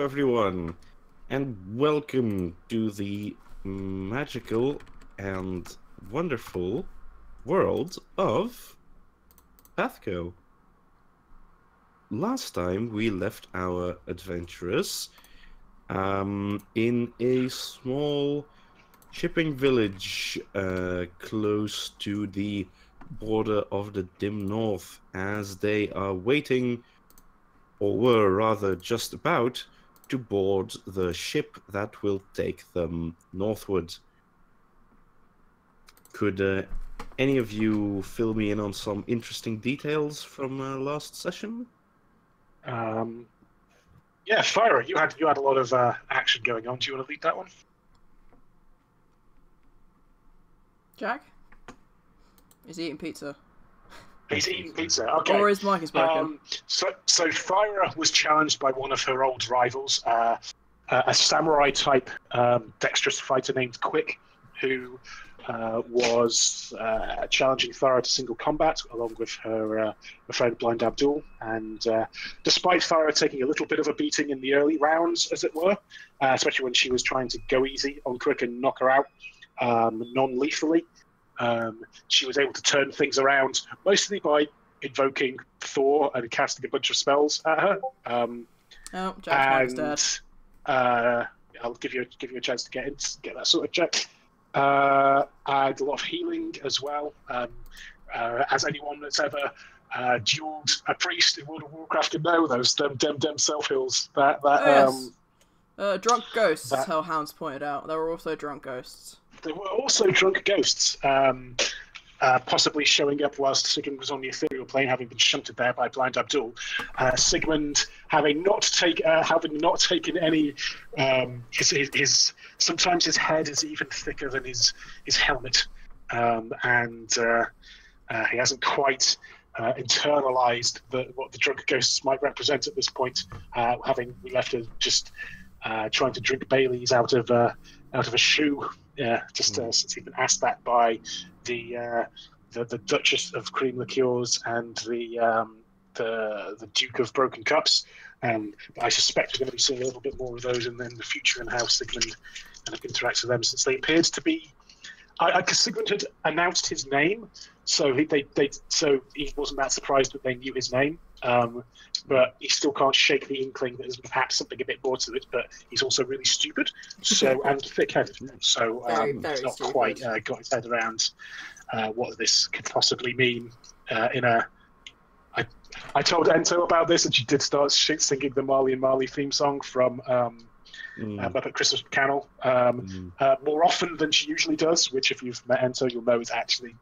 everyone, and welcome to the magical and wonderful world of PATHCO. Last time we left our adventurers in a small shipping village close to the border of the dim north, as they are waiting, or were rather just about, to board the ship that will take them northward. Could any of you fill me in on some interesting details from last session? Yeah, Fyra, you had a lot of action going on. Do you want to lead that one? Jack? Is he eating pizza? He's eating pizza. Okay. Or his mic is broken. So Fyra was challenged by one of her old rivals, a samurai-type dexterous fighter named Quick, who was challenging Fyra to single combat along with her friend Blind Abdul. And despite Fyra taking a little bit of a beating in the early rounds, as it were, especially when she was trying to go easy on Quick and knock her out non-lethally, she was able to turn things around, mostly by invoking Thor and casting a bunch of spells at her. Oh, Jack's dead. I'll give you a chance to get that sort of check. And a lot of healing as well. As anyone that's ever dueled a priest in World of Warcraft can know, those them self heals. Yes. Drunk ghosts, as Hellhounds pointed out. There were also drunk ghosts. There were also drunk ghosts, possibly showing up whilst Sigmund was on the ethereal plane, having been shunted there by Blind Abdul. Sigmund, having not taken any, his sometimes his head is even thicker than his helmet, and he hasn't quite internalized what the drunk ghosts might represent at this point. Having we left her just trying to drink Bailey's out of a shoe. Yeah, since he'd been asked that by the Duchess of Cream Liqueurs and the Duke of Broken Cups. I suspect we're going to be seeing a little bit more of those in the future, and how Sigmund kind of interacts with them, since they appeared to be. Because Sigmund had announced his name, so he wasn't that surprised that they knew his name. But he still can't shake the inkling that there's perhaps something a bit more to it. But he's also really stupid, and thick-headed. So Very he's not stupid. quite got his head around what this could possibly mean. I told Ento about this, and she did start singing the Marley and Marley theme song from Muppet Christmas Carol more often than she usually does. Which, if you've met Ento, you'll know is actually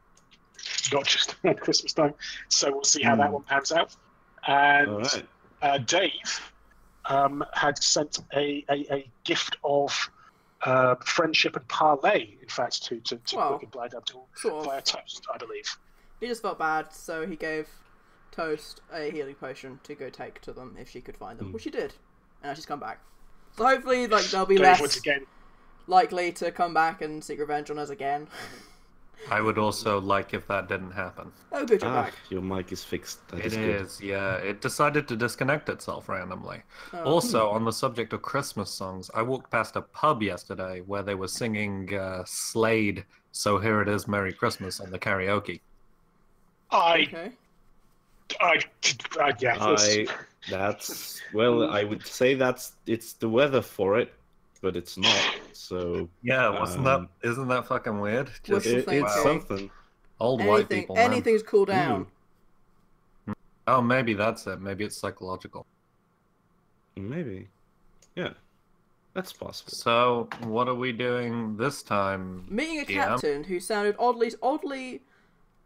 not just at Christmas time. So we'll see how that one pans out. And Dave had sent a gift of friendship and parlay, in fact, to Quick and Blind Abdul via toast, I believe. He just felt bad, so he gave Toast a healing potion to go take to them if she could find them, which she did, and now she's come back. So hopefully, they'll be Dave, less once again, likely to come back and seek revenge on us again. I would also like if that didn't happen. Oh, good, you're back. Your mic is fixed. That It good. is, yeah. It decided to disconnect itself randomly. Oh. Also, on the subject of Christmas songs, I walked past a pub yesterday where they were singing Slade, So Here It Is, Merry Christmas on the karaoke. Okay. I would say it's the weather for it, but it's not. So Yeah, isn't that fucking weird? Wishful thinking. it's something. Old white people, man. Anything's cool down. Oh, maybe that's it. Maybe it's psychological. Maybe, yeah, that's possible. So, what are we doing this time? Meeting a DM? captain who sounded oddly,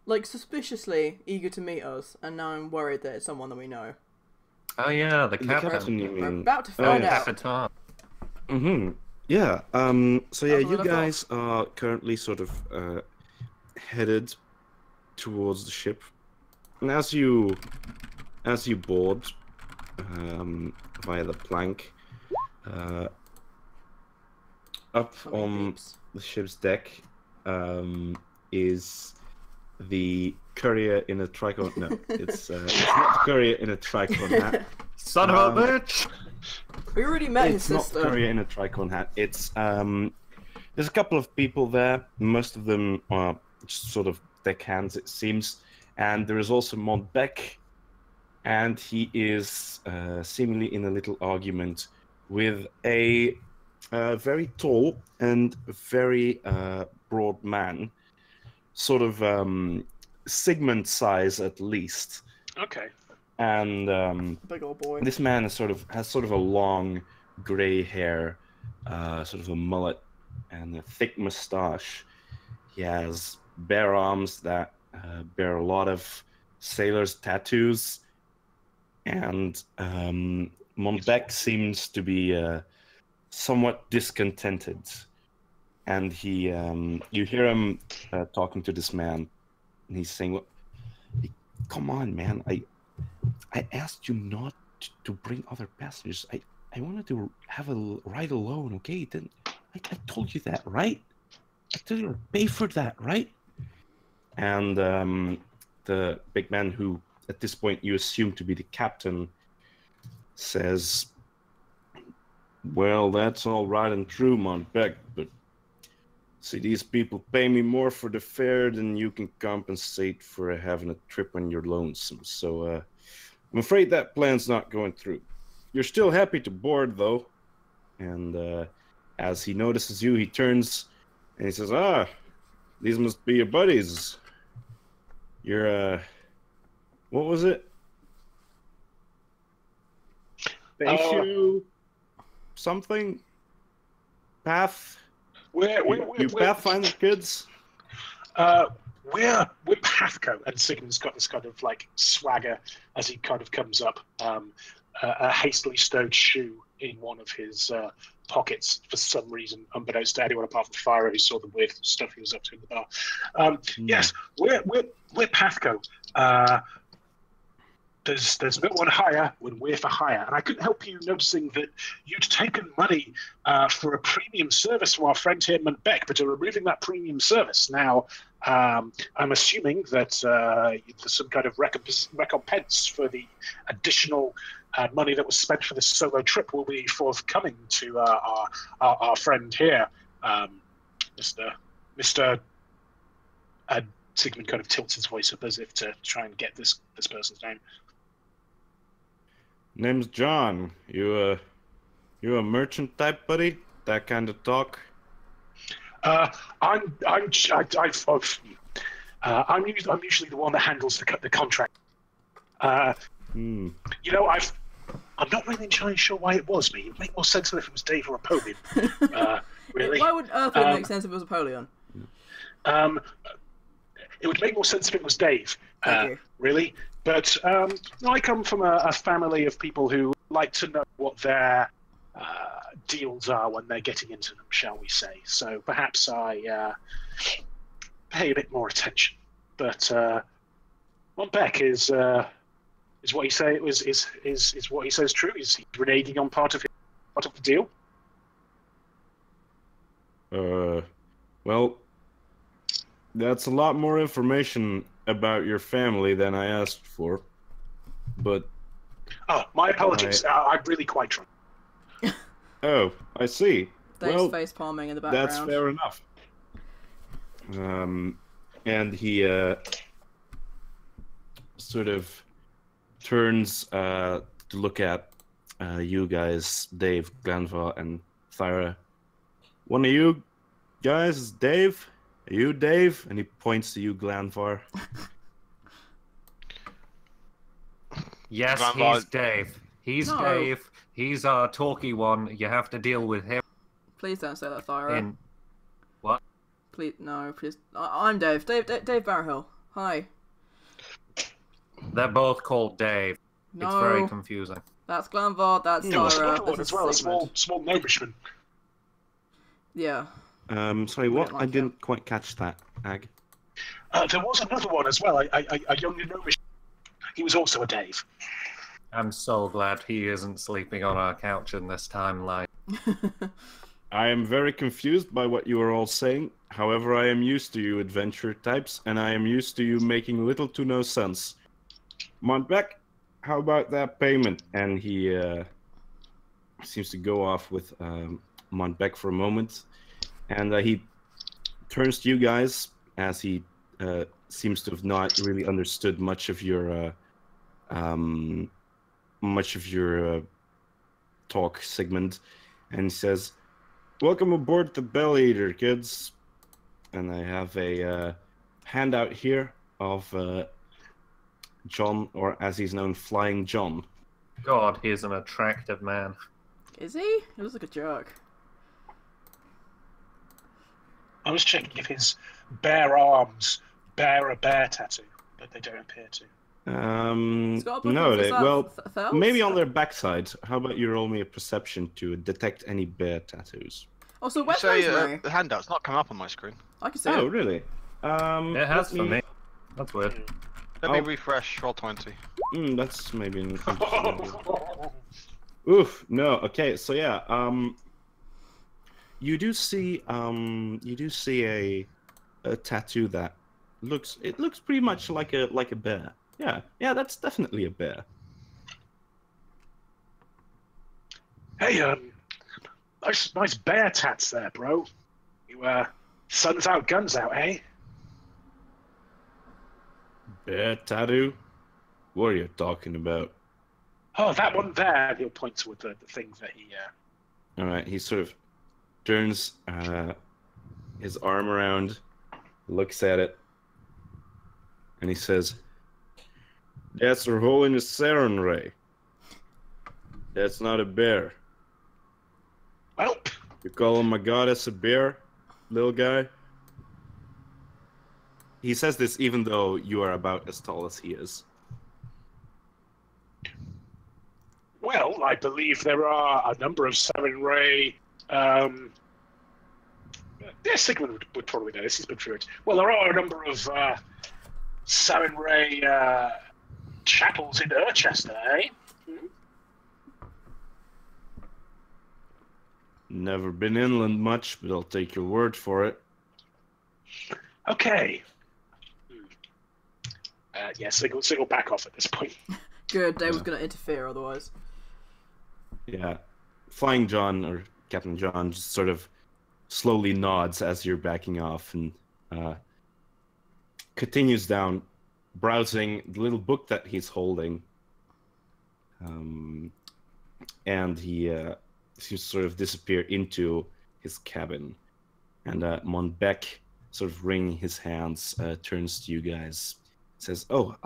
like suspiciously eager to meet us, and now I'm worried that it's someone that we know. Oh yeah, the The captain. captain, you We're mean? about to find out. Capitan. Yeah. So yeah, That's you what I guys are currently sort of headed towards the ship, and as you board via the plank up on the ship's deck is the courier in a tricorn. No, it's not the courier in a tricorn hat. Son of a bitch! We already met his It's not sister. Courier in a tricorn hat. It's there's a couple of people there. Most of them are just sort of deckhands, it seems. And there is also Montbec, and he is seemingly in a little argument with a very tall and very broad man, sort of Sigmund size at least. Okay. And Big old boy. this man is has sort of a long gray hair, sort of a mullet, and a thick mustache. He has bare arms that bear a lot of sailors' tattoos, and Montbec seems to be somewhat discontented. And he, you hear him talking to this man, and he's saying, "Well, come on, man! I asked you not to bring other passengers. I wanted to have a ride alone, okay? Then I told you that, right? I told you to pay for that, right?" And the big man, who at this point you assume to be the captain, says, "Well, that's all right and true, Montbec, but see, these people pay me more for the fare than you can compensate for having a trip on your lonesome. So I'm afraid that plan's not going through. You're still happy to board, though." And as he notices you, he turns and he says, "Ah, these must be your buddies. You're, what was it? Issue something? Path? You Pathfinder kids?" We're PATHCO, and Sigmund's got this kind of like swagger as he kind of comes up, a hastily stowed shoe in one of his pockets for some reason, unbeknownst to anyone apart from Fyra, who saw the weird stuff he was up to in the bar. Yes, we're PATHCO. There's no one higher when we're for hire, and I couldn't help you noticing that you'd taken money for a premium service from our friend here, Montbec, but are removing that premium service now. I'm assuming that there's some kind of recompense for the additional money that was spent for this solo trip will be forthcoming to our friend here, Mr. Sigmund kind of tilts his voice up as if to try and get this person's name. "Name's John. You a merchant type, buddy? That kind of talk?" I'm usually the one that handles the contract. You know, I'm not really entirely sure why it was me. It would make more sense if it was Dave or Apollyon. Really. Why would Earthling make sense if it was Apollyon? It would make more sense if it was Dave. Thank you. Really. But I come from a family of people who like to know what their deals are when they're getting into them, shall we say. So perhaps I pay a bit more attention. But Montbec is what he say is what he says true? Is he reneging on part of the deal? Well, that's a lot more information about your family than I asked for. But oh, my apologies. I'm really quite drunk. Oh, I see. Dave's face palming in the background. That's fair enough. And he sort of turns to look at you guys, Dave, Glanva, and Thyra. "One of you guys is Dave? Are you Dave?" And he points to you, Glanvar. Yes, Glanvar- he's Dave. He's No. Dave. He's our talky one. You have to deal with him. Please don't say that, Thyra. In what? Please, no, please. I'm Dave. Dave Barrowhill. Hi. They're both called Dave. No. It's very confusing. That's Glanvard, that's There was Thyra, another one this as is well, a Sigmund. small gnomishman. Yeah. Sorry, what? like I him. didn't quite catch that, Ag. There was another one as well, a young gnomish. He was also a Dave. I'm so glad he isn't sleeping on our couch in this timeline. I am very confused by what you are all saying. However, I am used to you adventure types, and I am used to you making little to no sense. Montbec, how about that payment? And he seems to go off with Montbec for a moment, and he turns to you guys as he seems to have not really understood much of your talk segment, and he says, "Welcome aboard the Bell Eater, kids." And I have a handout here of John, or as he's known, Flying John. God, he is an attractive man. Is he? He looks like a jerk. I was checking if his bare arms bear a bear tattoo, but they don't appear to. He's got a book No, of his, Thels? maybe on their backside. How about you roll me a perception to detect any bear tattoos? Oh, so You where's say Rosemary? the handout's not come up on my screen. I can see Oh, it. really? It has for me. That's weird. Let me refresh. Roll 20. That's maybe an interesting idea. Oof, no. Okay, so yeah, you do see a tattoo that looks pretty much like a bear. Yeah, that's definitely a bear. Hey, nice bear tats there, bro. You sun's out, guns out, eh? Bear tattoo? What are you talking about? Oh, that one there. He'll point toward the thing that he. All right, he sort of turns his arm around, looks at it, and he says, "That's Her Holiness Saren Ray. That's not a bear. Well, You calling my goddess a bear, little guy?" He says this even though you are about as tall as he is. well, I believe there are a number of Saren Ray. Sigmund would probably know this. He's been through it. Well, there are a number of Saren Ray chapels in Urchester, eh? Never been inland much, but I'll take your word for it. Okay. Yeah, Sigil back off at this point. Good, Dave was going to interfere otherwise. Yeah. Flying John, or Captain John, just sort of slowly nods as you're backing off and continues down, browsing the little book that he's holding. And he seems to sort of disappear into his cabin. And Montbec, sort of wringing his hands, turns to you guys. Says, "Oh,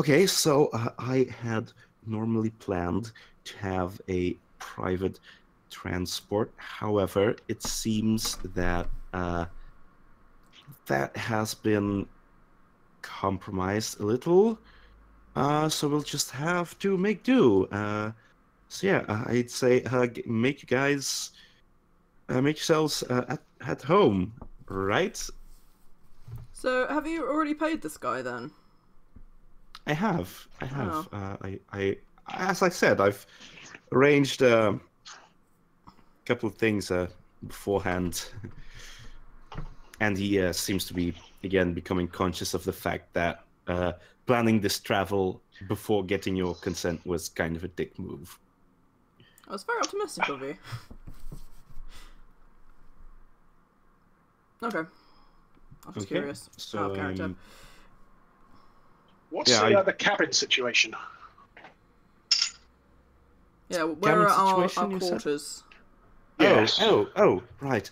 okay, so I had normally planned to have a private transport. However, it seems that that has been compromised a little. So we'll just have to make do. So yeah, I'd say make you guys make yourselves at home, right?" So, have you already paid this guy then? I have. Oh. I as I said, I've arranged a couple of things beforehand, and he seems to be again becoming conscious of the fact that planning this travel before getting your consent was kind of a dick move. I was very optimistic of you. Okay. I'm just curious. So, Out of character. What's Yeah, the cabin situation? Yeah, where cabin are our situation, you said? quarters? Yes. Oh, right.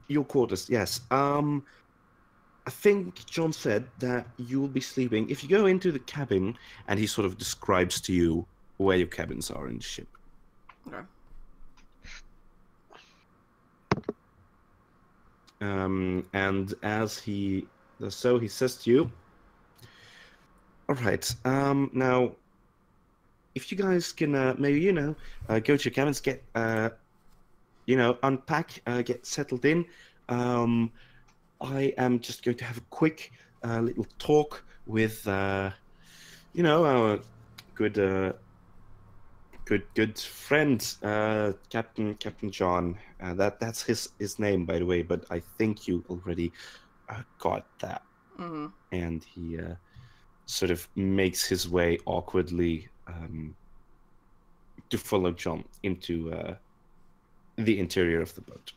Your quarters, yes. I think John said that you will be sleeping. If you go into the cabin, and he sort of describes to you where your cabins are in the ship. Okay. And as he does so, he says to you, "All right, now, if you guys can maybe, go to your cabins, get, unpack, get settled in. I am just going to have a quick little talk with, our good friend, Captain John. That's his name, by the way, but I think you already got that." Mm-hmm. And he sort of makes his way awkwardly to follow John into the interior of the boat.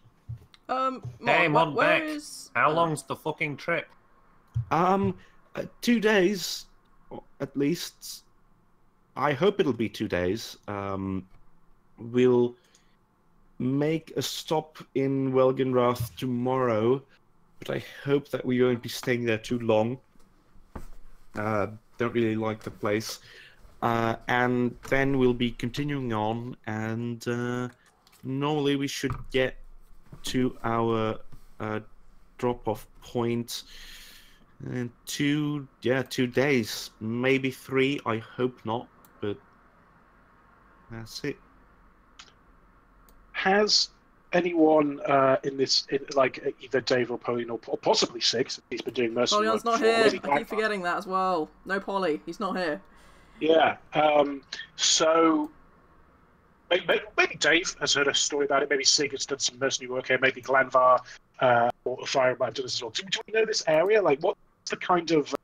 Hey, Mon, where Beck, is... how long's the fucking trip? 2 days, at least. I hope it'll be 2 days. We'll make a stop in Welgenrath tomorrow, but I hope that we won't be staying there too long. Don't really like the place. And then we'll be continuing on, and normally we should get to our drop-off point in 2 days, maybe 3. I hope not, but that's it. Has anyone in this, either Dave or Pauline or possibly Sig, he's been doing mercenary work Pollyon's not before, here. maybe I keep forgetting that as well. No Polly. He's not here. Yeah. So maybe Dave has heard a story about it. Maybe Sig has done some mercenary work here. Maybe Glanvar or the Fire might have done this as well. Do we know this area? Like, what's the kind of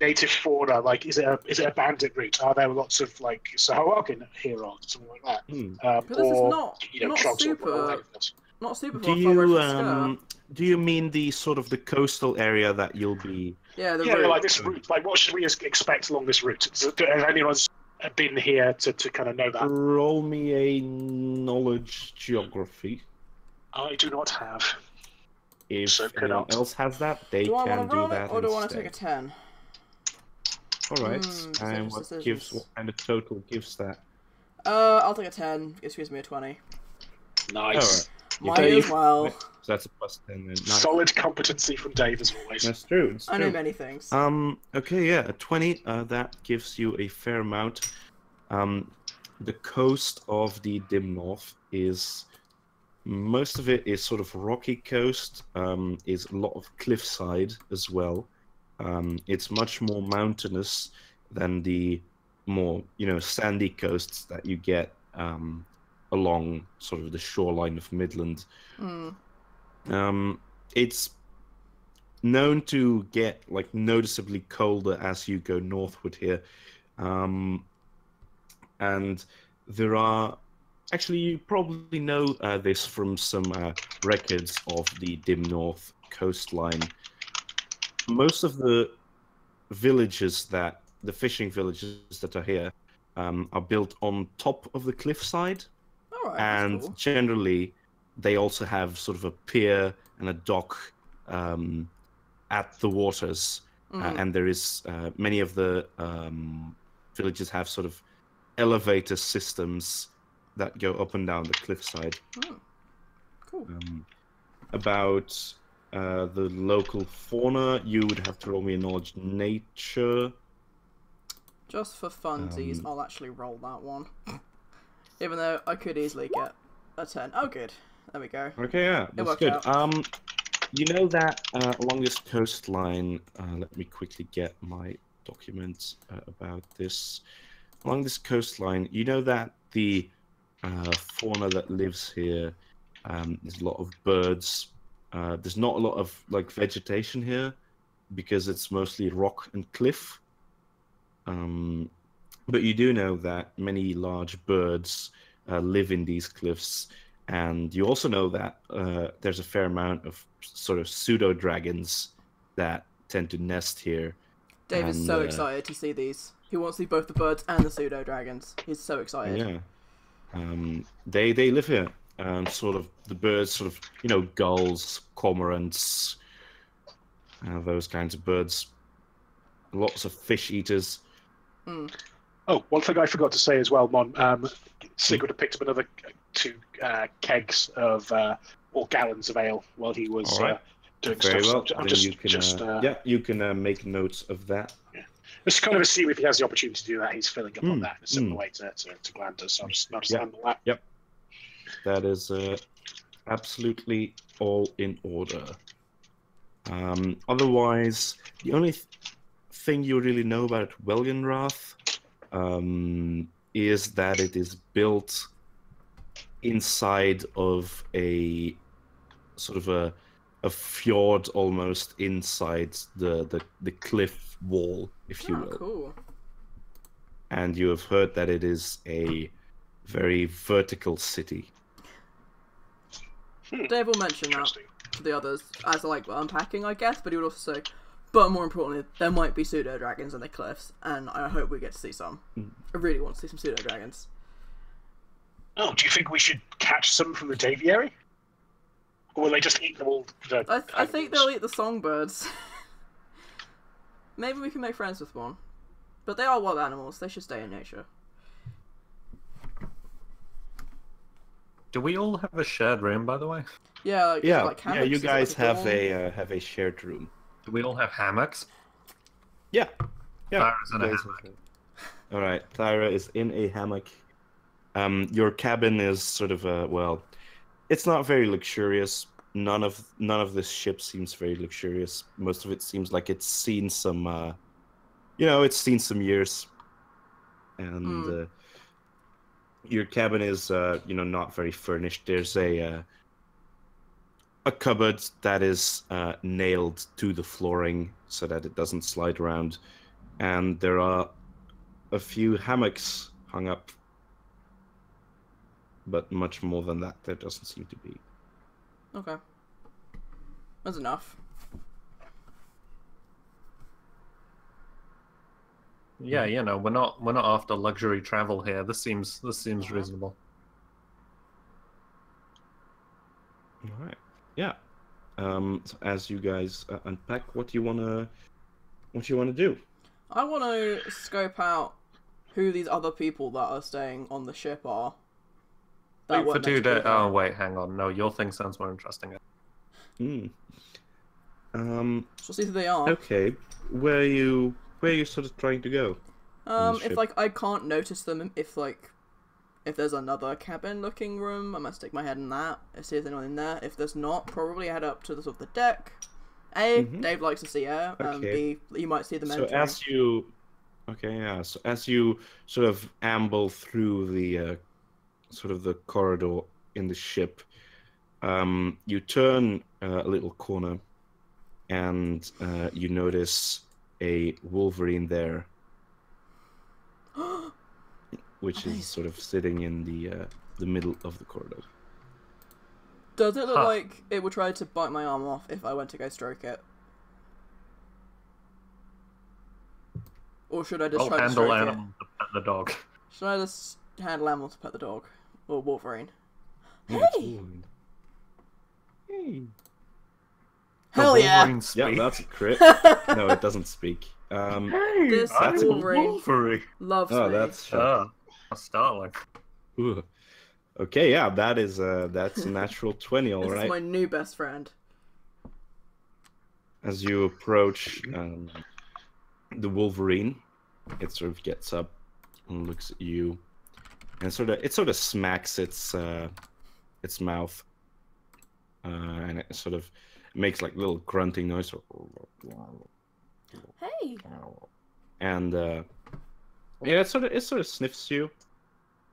native fauna? Like, is it a bandit route? Are there lots of Sahuagin here or something like that? Because this is Or not trogs super or anything else? not super Do far away you from do you mean the sort of the coastal area that you'll be? Yeah, the Yeah, route. like this route. Like, what should we expect along this route? Has anyone's been here to kind of know that? Roll me a knowledge geography. I do not have. If So anyone cannot. else has that, they Do I can want to do roll that it, or do I want instead. to take a 10? All right. Decisions, And what decisions. kind of total gives that? I'll take a 10. It gives me a 20. Nice. Might Dave. as well. So that's a plus 10 then. Nice. Solid competency from Dave as always. That's true. It's I know true. many things. Okay, yeah, a 20. That gives you a fair amount. The coast of the Dim North is most of it is sort of rocky coast. Is a lot of cliffside as well. It's much more mountainous than the more sandy coasts that you get along sort of the shoreline of Midland. It's known to get noticeably colder as you go northward here, and there are actually, you probably know this from some records of the Dim North coastline. Most of the fishing villages that are here are built on top of the cliffside. All right, And that's cool. generally, they also have sort of a pier and a dock at the waters. And there is many of the villages have sort of elevator systems that go up and down the cliffside. Cool. About the local fauna, you would have to roll me a knowledge nature. Just for funsies, I'll actually roll that one. Even though I could easily get a 10. Oh, good. There we go. Okay, yeah, that's worked good. out. You know that along this coastline, let me quickly get my documents about this. Along this coastline, you know that the fauna that lives here, there's a lot of birds. There's not a lot of vegetation here because it's mostly rock and cliff. But you do know that many large birds live in these cliffs, and you also know that there's a fair amount of sort of pseudo-dragons that tend to nest here. Dave is so excited to see these. He wants to see both the birds and the pseudo-dragons. He's so excited. Yeah. They live here. Sort of the birds, sort of, gulls, cormorants, those kinds of birds. Lots of fish eaters. Oh, one thing I forgot to say as well, Mon. Sigurd had picked up another 2 kegs of or gallons of ale while he was doing Very stuff. well. So You can make notes of that. Yeah. Just kind of assume if he has the opportunity to do that, he's filling up on that in a similar way to Glander. So I'll just handle that. Yep. That is absolutely all in order. Otherwise, the only thing you really know about Welgenrath is that it is built inside of a sort of a fjord, almost inside the cliff wall, if you will. Cool. and you have heard that it is a very vertical city. Dave will mention that Interesting. to the others as like unpacking, I guess, but he would also say, but more importantly, there might be pseudo dragons in the cliffs, and I hope we get to see some. I really want to see some pseudo dragons. Oh, do you think we should catch some from the Daviary? Or will they just eat them all? I think they'll eat the songbirds. Maybe we can make friends with one. But they are wild animals, they should stay in nature. Do we all have a shared room, by the way? Yeah, like, Yeah, like yeah. hammocks, You is it guys like have a shared room. Do we all have hammocks? Yeah, yeah. Thyra's in a you guys hammock. have All right, Thyra is in a hammock. Your cabin is sort of well, it's not very luxurious. None of this ship seems very luxurious. Most of it seems like it's seen some, it's seen some years. And your cabin is, not very furnished. There's a cupboard that is nailed to the flooring so that it doesn't slide around, and there are a few hammocks hung up. But much more than that, there doesn't seem to be. Okay. That's enough. Yeah, we're not after luxury travel here. This seems reasonable. All right. Yeah. So as you guys unpack, what you wanna do? I want to scope out who these other people that are staying on the ship are. That Wait for weren't 2 meant to be days. there. Oh wait, hang on. No, your thing sounds more interesting. Hmm. So see who they are. Okay. Where are you sort of trying to go? on the If ship? like I can't notice them, if there's another cabin looking room, I might stick my head in that and see if there's anyone in there. If there's not, probably head up to the sort of the deck. A, Dave likes to see air, and Okay. B, you might see them So entering. as you sort of amble through the sort of the corridor in the ship, you turn a little corner, and you notice a wolverine there, which is sort of sitting in the middle of the corridor. Does it look Huh. like it would try to bite my arm off if I went to go stroke it? Or should I just I'll try to handle stroke it? animal to pet the dog. Should I just handle animal to pet the dog? Or Wolverine? Oh, it's Hey! Wolverine. Hey. Hell The yeah! Wolverine Yeah, speak. that's a crit. No, it doesn't speak. Hey, This That's a Wolverine Wolverine. loves Oh, me. that's That's startling. ooh. Okay. Yeah, that's a natural 20. All This right. is my new best friend. As you approach the Wolverine, it sort of gets up and looks at you, and it sort of smacks its mouth, and it sort of makes like little grunting noise, Hey! and yeah, it sort of sniffs you.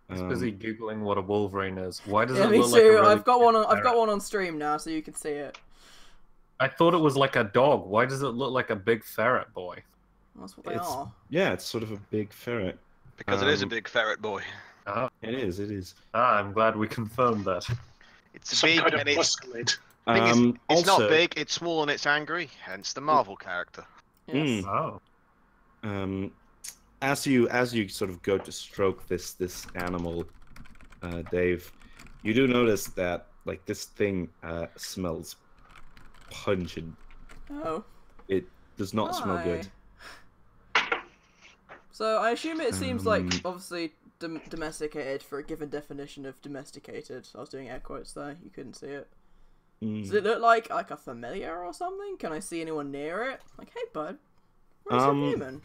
He's busy googling what a Wolverine is. Why does Yeah, it me look too. like a really I've got one. I've got ferret? one on stream now, so you can see it. I thought it was like a dog. Why does it look like a big ferret boy? That's what they It's are. yeah, it's sort of a big ferret. Because it is a Um, big ferret boy. Ah, It is. I'm glad we confirmed that. It's Some big kind of and it's, musclid. thing is, it's Also, not big, it's small and it's angry, hence the Marvel character. Yes. Oh. As you sort of go to stroke this animal, Dave, you do notice that like this thing smells pungent. Oh. It does not smell good. So I assume it seems like Um, obviously domesticated for a given definition of domesticated. I was doing air quotes there. You couldn't see it. Mm. Does it look like a familiar or something? Can I see anyone near it? Like, hey bud, where's your human?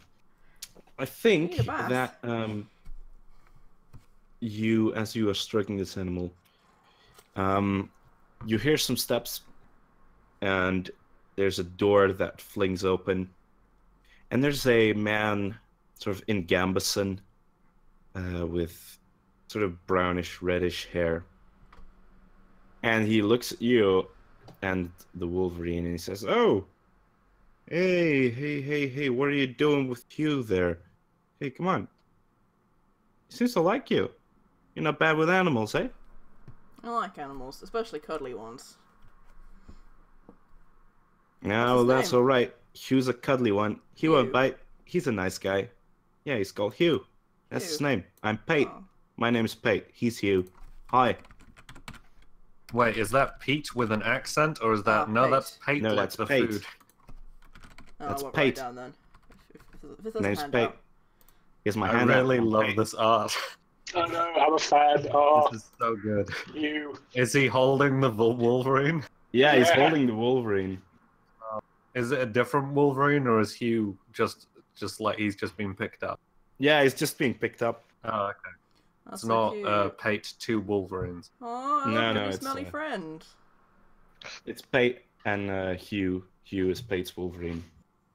I think Need a bath. that as you are stroking this animal, you hear some steps, and there's a door that flings open, and there's a man sort of in gambeson, with sort of brownish reddish hair, and he looks at you and the Wolverine, and he says, "Oh, hey, what are you doing with Hugh there? Hey, come on." He seems to like you. You're not bad with animals, eh? I like animals, especially cuddly ones. Yeah, What's well, his that's name? all right. Hugh's a cuddly one. He won't Hugh. bite. He's a nice guy. Yeah, he's called Hugh. That's his Hugh. name. I'm Pate. Oh. My name's Pate. He's Hugh. Hi. Wait, is that Pete with an accent, or is that Ah, no? Pate. That's Pate No, like that's the Pate. food. Oh, That's I won't write it Pate. down then. If it doesn't Name's hand Pate. out. Here's my I hand. really love this art. Oh no, I'm a fan. Oh, This is so good. you. Is he holding the Wolverine? Yeah, he's Yeah. holding the Wolverine. Is it a different Wolverine, or is Hugh just like he's just been picked up? Yeah, he's just being picked up. Oh, okay. That's It's so not cute. Pate 2 Wolverines. Oh, I No, love no, a it's, smelly friend. It's Pate and Hugh. Hugh is Pate's Wolverine.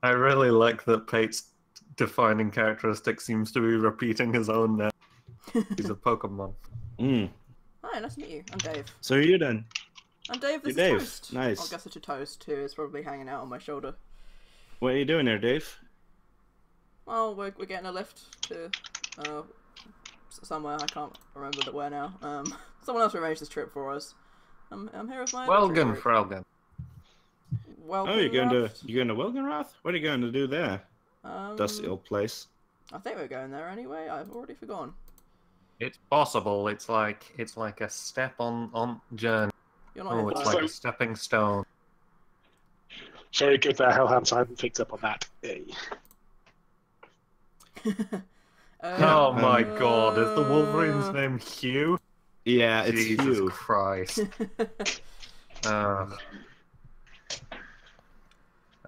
I really like that Pate's defining characteristic seems to be repeating his own name. He's a Pokemon. Mm. Hi, nice to meet you. I'm Dave. So are you then? I'm Dave. This You're is Dave. Toast. Nice. I guess it's a toast too. It's probably hanging out on my shoulder. What are you doing there, Dave? Well, we're getting a lift to somewhere. I can't remember where now. Someone else arranged this trip for us. I'm here with my Welgen, group. Fraugen. Welcome. Oh, you're going Raft. to Wilgenrath? What are you going to do there? Um, Dusty old place. I think we're going there anyway. I've already forgotten. It's possible. It's like a step on journey. You're not Oh, here it's for like that. a stepping stone. Very good there, Hellhounds. I haven't picked up on that. Hey. Oh my god, is the Wolverine's name Hugh? Yeah, it's Jesus Hugh. Christ.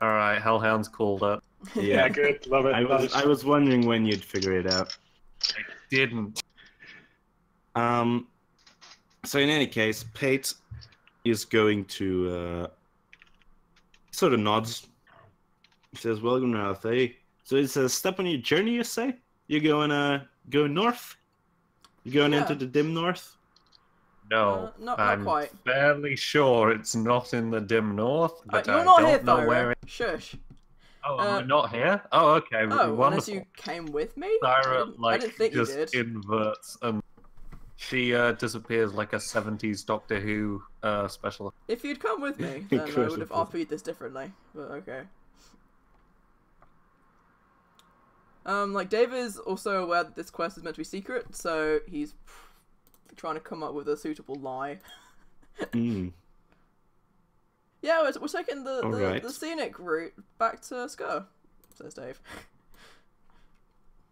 Alright, Hellhound's called up. Yeah, good. Love it. I was wondering when you'd figure it out. Didn't. So in any case, Pate is going to sort of nods. He says, "Welcome, Ralph. Eh? So it's a step on your journey, you say? You're going north? You're going Yeah. into the dim north? No, not I'm quite. fairly sure it's not in the dim north, but You're I not don't here, know where Thyra. it... Shush. Oh, am I not here? Oh, okay, Oh, wonderful. unless you came with me? I Thyra, I didn't think you just did. inverts and she disappears like a 70s Doctor Who special. If you'd come with me, then I Chris would have would- RP'd this differently. But okay. Like Dave is also aware that this quest is meant to be secret, so he's trying to come up with a suitable lie. Mm. Yeah, we're taking the Alright. scenic route back to Skur, says Dave.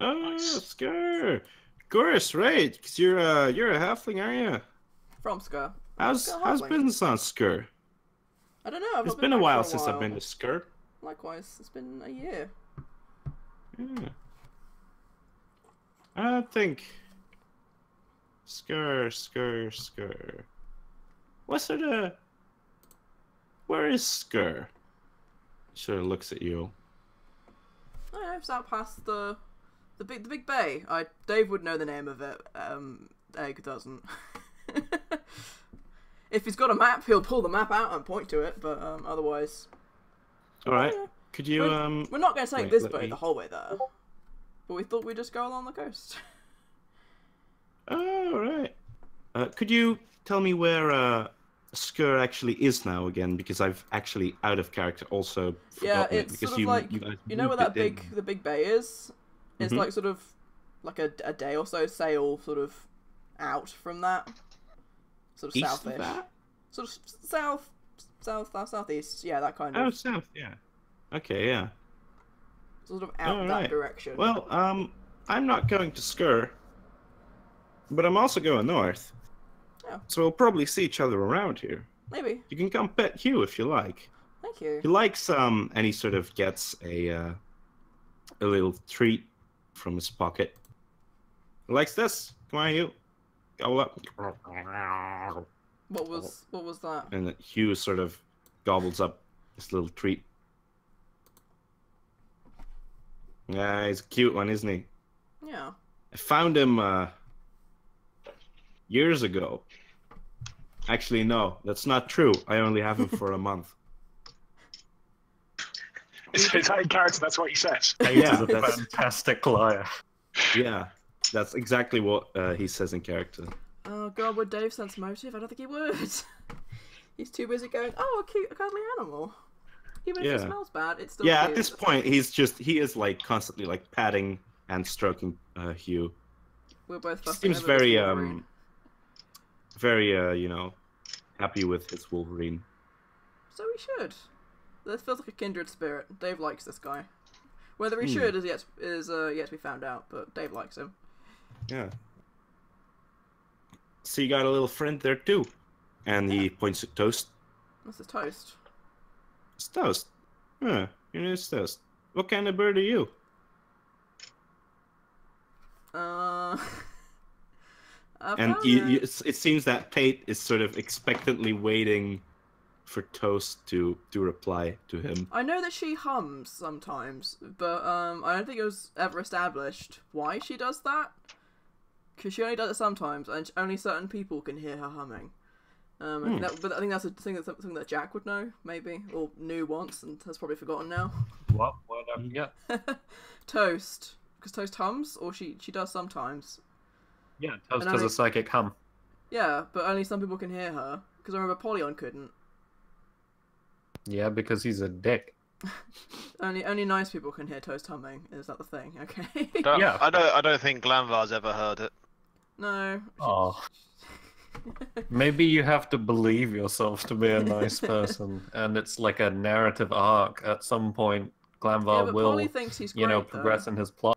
Oh, Skur. Of course, right? Because you're a halfling, aren't you? From Skur. How's halfling. business on Skur? I don't know. I've It's not been a back while for since I've been to Skur. Likewise, it's been a year. Yeah. I don't think. Skur. What sort of? Where is Skur? Sort of looks at you. I don't know, it's out past the big bay. Dave would know the name of it. Egg doesn't. If he's got a map, he'll pull the map out and point to it. But otherwise, All right. yeah. Could you We're not going to take wait, this let boat me- the whole way there. But we thought we'd just go along the coast. Oh, all right. Could you tell me where Skur actually is now again? Because I've actually out of character also Yeah, forgotten it it's because sort of like guys you know where moved that it in. the big bay is. It's Mhm. like sort of like a day or so sail sort of out from that. Sort of East of southish. that? Sort of southeast. Yeah, that kind Oh, of south. Yeah. Okay. Yeah. sort of out that Alright. direction. Well, I'm not going to Skur, but I'm also going north. Oh. So we'll probably see each other around here. Maybe. You can come pet Hugh if you like. Thank you. He likes and he sort of gets a little treat from his pocket. He likes this. Come on, Hugh. Go up. What was that? And Hugh sort of gobbles up this little treat. Yeah, he's a cute one, isn't he? Yeah. I found him years ago. Actually, no, that's not true. I only have him for a month. It's in character, that's what he says. Pate Yeah, is a that's- fantastic liar. Yeah. That's exactly what he says in character. Oh god, would Dave sense motive? I don't think he would. He's too busy going, oh, a cute, a cuddly animal. Even if it smells bad, it's still Yeah, cute. at this point, he is like constantly like patting and stroking Hugh. We're both He fussing seems over this very Wolverine. very happy with his Wolverine. So we should. This feels like a kindred spirit. Dave likes this guy. Whether he should is yet to be found out, but Dave likes him. Yeah. So you got a little friend there too, and he points at Toast. This is Toast. It's Toast. Huh? It's Toast. What kind of bird are you? And it seems that Tate is sort of expectantly waiting for Toast to reply to him. I know that she hums sometimes, but I don't think it was ever established why she does that. Because she only does it sometimes, and only certain people can hear her humming. But I think that's something that Jack would know, maybe, or knew once, and has probably forgotten now. What? What? Yeah. Toast. Because Toast hums, or she does sometimes. Yeah, Toast has a psychic hum. Yeah, but only some people can hear her. Because I remember Polyon couldn't. Yeah, because he's a dick. Only nice people can hear Toast humming. Is that the thing? Okay. Yeah. I don't think Glanvar's ever heard it. No. Oh. Maybe you have to believe yourself to be a nice person, and it's like a narrative arc. At some point, Glanvar will, Polly thinks he's great, progress in his plot.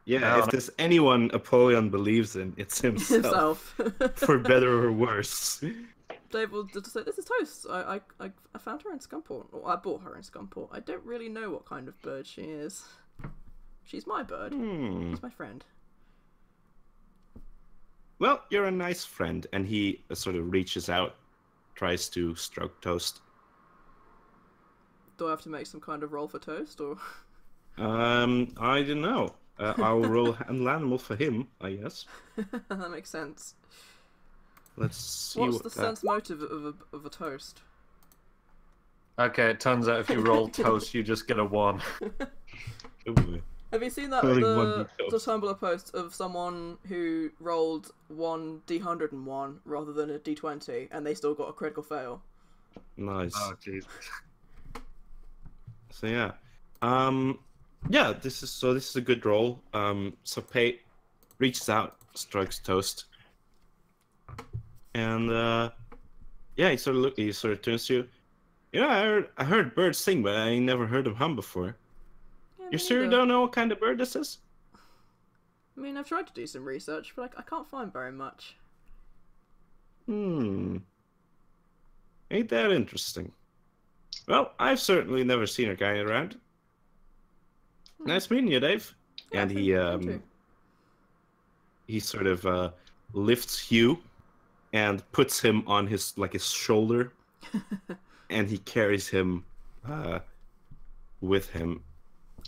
Yeah, if there's anyone Apollyon believes in, it's himself. For better or worse. Dave will just say, "This is Toast. I found her in Scumport, or I bought her in Scumport. I don't really know what kind of bird she is. She's my bird. She's my friend." Well, you're a nice friend, and he sort of reaches out, tries to stroke Toast. Do I have to make some kind of roll for Toast, or? I don't know. I'll roll an animal for him, I guess. That makes sense. Let's see. What's the sense motive of a Toast? Okay, it turns out if you roll Toast, you just get a 1. Ooh. Have you seen that the Tumblr post of someone who rolled 1 D101 rather than a D20, and they still got a critical fail? Nice. Oh, Jesus. So yeah, yeah. This is a good roll. So Pate reaches out, strokes Toast, and yeah, he sort of turns to you. You know, I heard birds sing, but I never heard them hum before. Yeah, You sure don't know what kind of bird this is? I mean, I've tried to do some research, but I can't find very much. Ain't that interesting? Well, I've certainly never seen a guy around. Nice meeting you, Dave. Yeah, And thank he sort of lifts Hugh and puts him on his shoulder, and he carries him with him.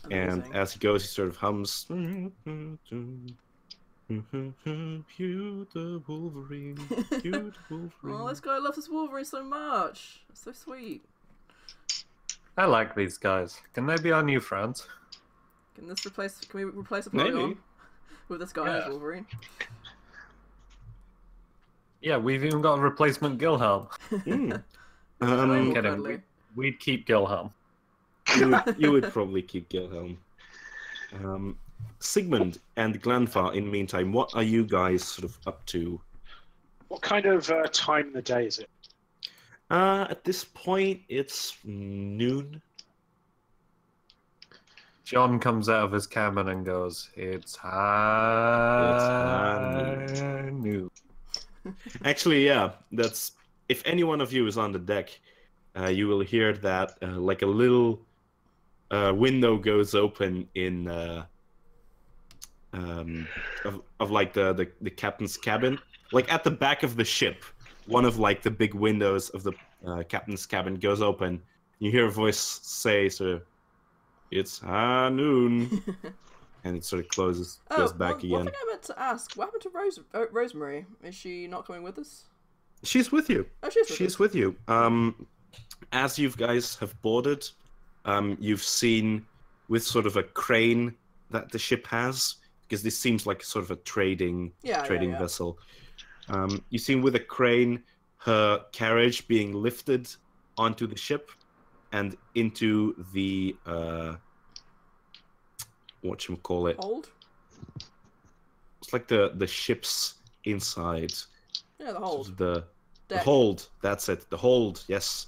Amazing. And as he goes, he sort of hums. Hugh the Wolverine. Hugh the Wolverine. Oh, this guy loves his Wolverine so much. It's so sweet. I like these guys. Can they be our new friends? Can we replace Apollyon Maybe. with this guy as Wolverine? Yeah, we've even got a replacement Gilhelm. More Kidding. cuddly. We'd keep Gilhelm. You would probably keep Gilhelm. Sigmund and Glanfar, in the meantime, what are you guys sort of up to? What kind of time in the day is it? At this point, it's noon. John comes out of his cabin and goes, "It's high noon." Actually, yeah, that's... If any one of you is on the deck, you will hear that like a little window goes open in of like the captain's cabin, like at the back of the ship. One of like the big windows of the captain's cabin goes open. You hear a voice say, sort of, "It's high noon," and it sort of closes, goes back again. One thing I meant to ask: what happened to Rosemary? Is she not coming with us? She's with you. Oh, she's with you. As you guys have boarded, you've seen with sort of a crane that the ship has because this seems like sort of a trading Yeah. vessel. You see with a crane her carriage being lifted onto the ship and into the whatchamacallit. Hold? It's like the ship's inside. Yeah, the Sort hold. of the Deck. hold, that's it. The hold, yes.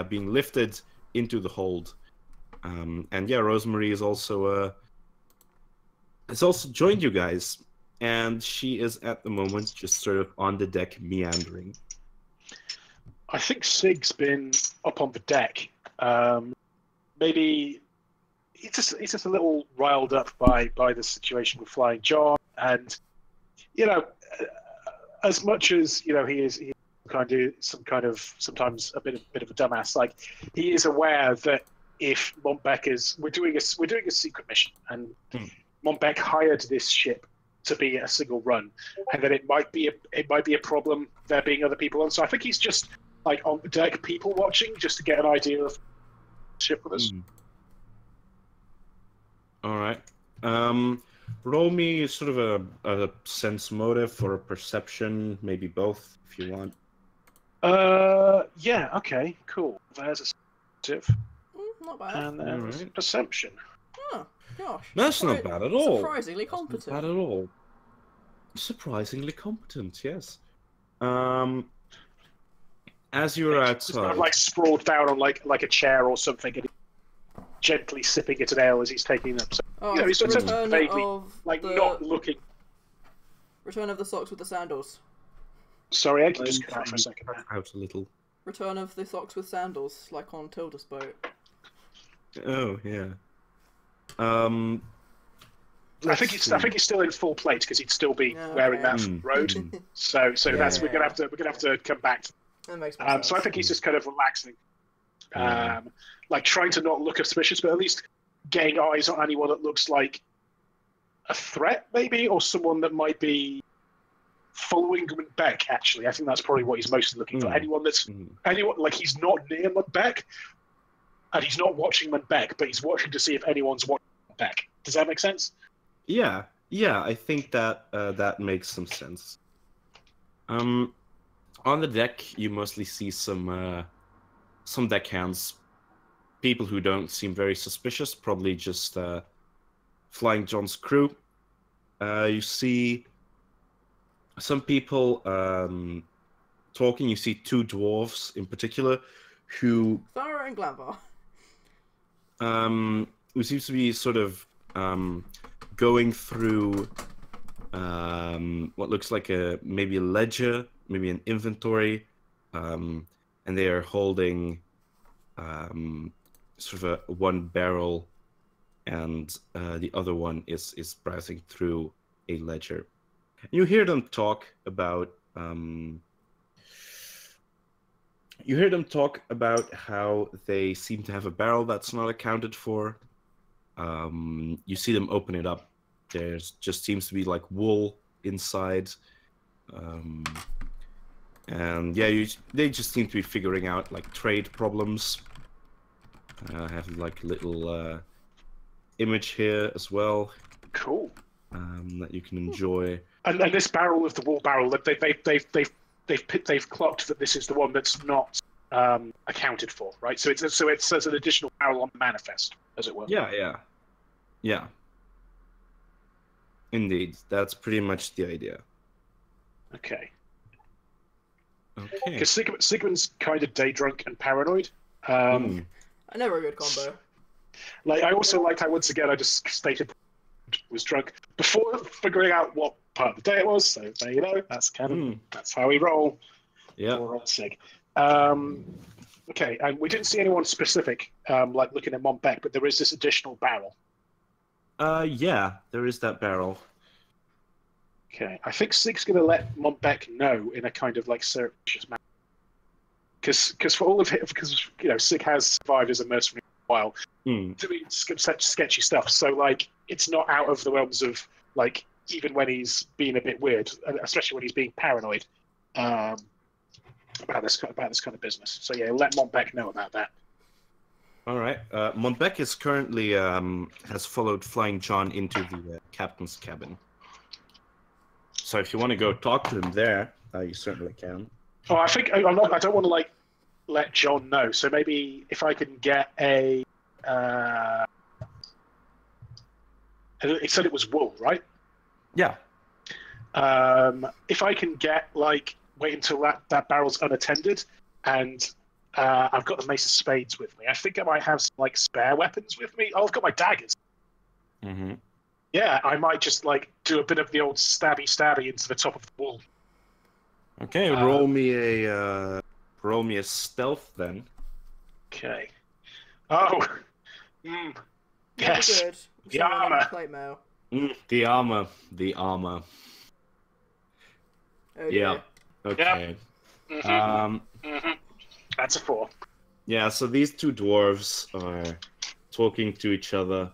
Being lifted into the hold. And yeah, Rosemary is also has also joined you guys. And she is at the moment just sort of on the deck meandering. I think Sig's been up on the deck. Maybe he's just a little riled up by the situation with Flying John, and as much as he is sometimes a bit of a dumbass. Like, he is aware that if Montbec we're doing a secret mission, and Montbec hired this ship to be a single run, and that it might be a problem there being other people on. So I think he's just like on the deck, people watching, just to get an idea of the ship with us. All right. Roll me sort of a sense motive or a perception, maybe both, if you want. Yeah. Okay. Cool. There's a sensitive, Not bad. and there's Alright. perception. Oh, gosh. That's not bad at all. Surprisingly That's competent. not bad at all. Surprisingly competent, yes. As you're Just kind outside, of like sprawled down on like a chair or something, and gently sipping at an ale as he's taking them. So, Oh, he's sort of return vaguely of like the not looking. return of the socks with the sandals. Sorry, I can just cut out for a second. out a little. Return of the socks with sandals, like on Tilda's boat. Oh yeah. I think he's still in full plate because he'd still be wearing that for the road. So that's we're gonna have to come back to. That makes more sense. So I think he's just kind of relaxing, like trying to not look suspicious, but at least getting eyes on anyone that looks like a threat, maybe, or someone that might be following Beck. Actually, I think that's probably what he's mostly looking for. Anyone like he's not near Beck, and he's not watching Beck, but he's watching to see if anyone's watching Beck. Does that make sense? Yeah, I think that that makes some sense. On the deck, you mostly see some deckhands, people who don't seem very suspicious, probably just Flying John's crew. You see some people talking. You see two dwarves in particular who Thara and Glanvar. Who seems to be sort of going through what looks like maybe a ledger, maybe an inventory, and they are holding sort of a one barrel, and the other one is browsing through a ledger. You hear them talk about how they seem to have a barrel that's not accounted for. You see them open it up. There's just seems to be like wool inside. And yeah, they just seem to be figuring out like trade problems. I have like a little image here as well. Cool. That you can enjoy. And this barrel of the wool barrel, they've clocked that this is the one that's not accounted for, right? So it's an additional barrel on the manifest, as it were. Yeah. Indeed, that's pretty much the idea. Okay. Okay. Because Sigmund's kind of day drunk and paranoid. Never a good combo. Like, I also liked how, once again, I just stated was drunk before figuring out what part of the day it was. So there you know, that's kind of that's how we roll. Yeah. For Sig. Okay, and we didn't see anyone specific, like looking at Montbec, but there is this additional barrel. Yeah, there is that barrel. Okay, I think Sig's going to let Montbec know in a kind of like surreptitious manner, because for all of it, because Sig has survived as a mercenary for a while, doing such sketchy stuff. So like, it's not out of the realms of like, even when he's being a bit weird, especially when he's being paranoid about this kind of business. So yeah, let Montbec know about that. All right. Montbec is currently has followed Flying John into the captain's cabin. So if you want to go talk to him there, you certainly can. Oh, I think I don't want to like let John know. So maybe if I can get a. It said it was wool, right? Yeah. If I can get like wait until that barrel's unattended, and I've got the Mace of Spades with me. I think I might have some like spare weapons with me. Oh, I've got my daggers. Mm-hmm. Yeah, I might just like do a bit of the old stabby into the top of the wall. Okay, roll me a stealth then. Okay. Oh. Yes. Good. The armor. Plate mail. The armor. Oh, Yeah. dear. Okay. Yep. Mm-hmm. That's a 4. Yeah. So these two dwarves are talking to each other,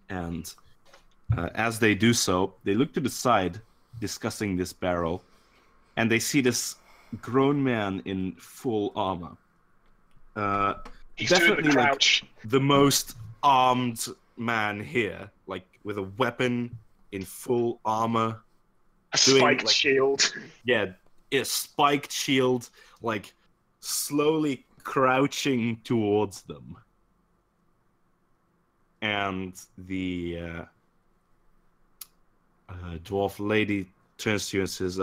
and as they do so, they look to the side, discussing this barrel, and they see this grown man in full armor. He's Definitely doing the crouch. like the most armed man here, like with a weapon in full armor. A spiked shield. Yeah, a spiked shield, like slowly crouching towards them. And the dwarf lady turns to you and says,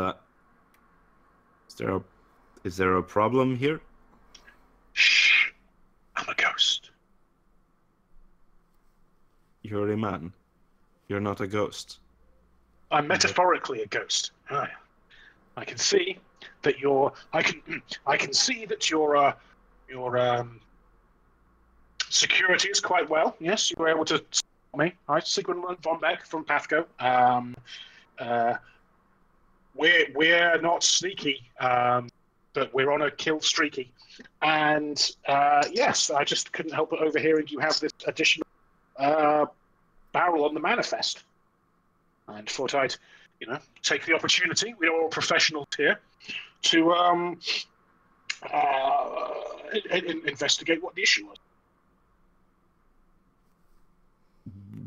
is there a problem here? Shh. I'm a ghost. You're a man. You're not a ghost. I'm metaphorically a ghost. I can see that your security is quite well. Yes, you were able to stop me. All right, Sigmund von Beck from PATHCO. We're not sneaky, but we're on a kill streaky. And yes, I just couldn't help but overhearing you have this additional barrel on the manifest, and thought I'd, take the opportunity. We're all professionals here to investigate what the issue was.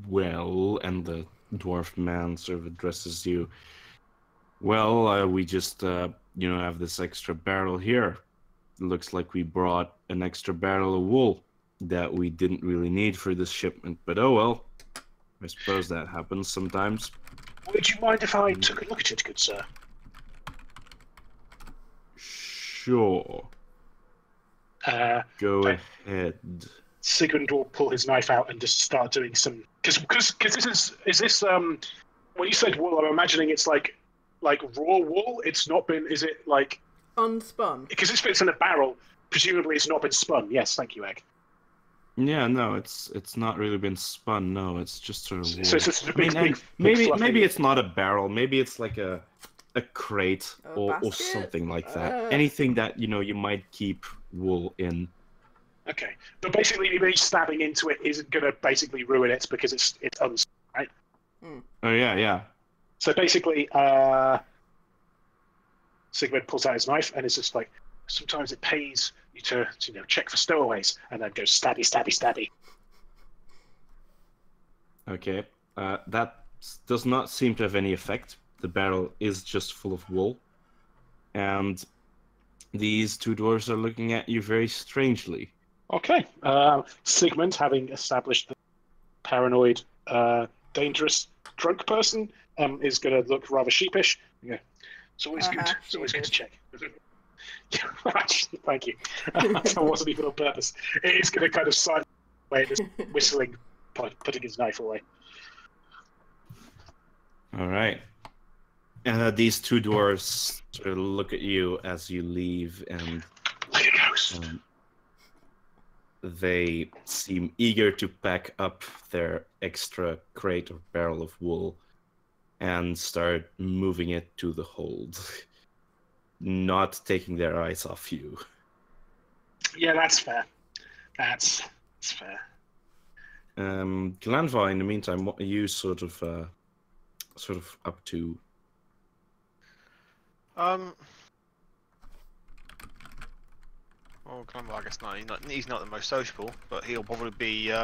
Well, and the dwarf man sort of addresses you. Well, we just, have this extra barrel here. It looks like we brought an extra barrel of wool that we didn't really need for this shipment, but oh well. I suppose that happens sometimes. Would you mind if I took a look at it, good sir? Sure. Go ahead. Sigmund will pull his knife out and just start doing some. Because is this when you said wool, I'm imagining it's like raw wool. It's not been. Is it like unspun? Because this fits in a barrel. Presumably, it's not been spun. Yes, thank you, Egg. Yeah, no, it's not really been spun. No, it's just sort of wool. So it's just a big, maybe it's not a barrel. Maybe it's like a crate or something like that. Anything that you might keep wool in. Okay, but basically, me stabbing into it isn't going to basically ruin it because it's unspun, right? Oh yeah. So basically, Sigmund pulls out his knife and it's just like, sometimes it pays you to check for stowaways, and then goes stabby. Okay, that does not seem to have any effect. The barrel is just full of wool, and these two dwarves are looking at you very strangely. Okay, Sigmund, having established the paranoid, dangerous drunk person, is going to look rather sheepish. Yeah, it's always good. It's always good to check. Thank you. That wasn't even on purpose. It is going to kind of silence away, just whistling, putting his knife away. All right. These two dwarves sort of look at you as you leave, and like a ghost. They seem eager to pack up their extra crate or barrel of wool and start moving it to the hold, not taking their eyes off you. Yeah, that's fair. That's fair. Glanva, in the meantime, what are you sort of up to? Well, Well, Glenvar, I guess not. He's not the most sociable, but he'll probably be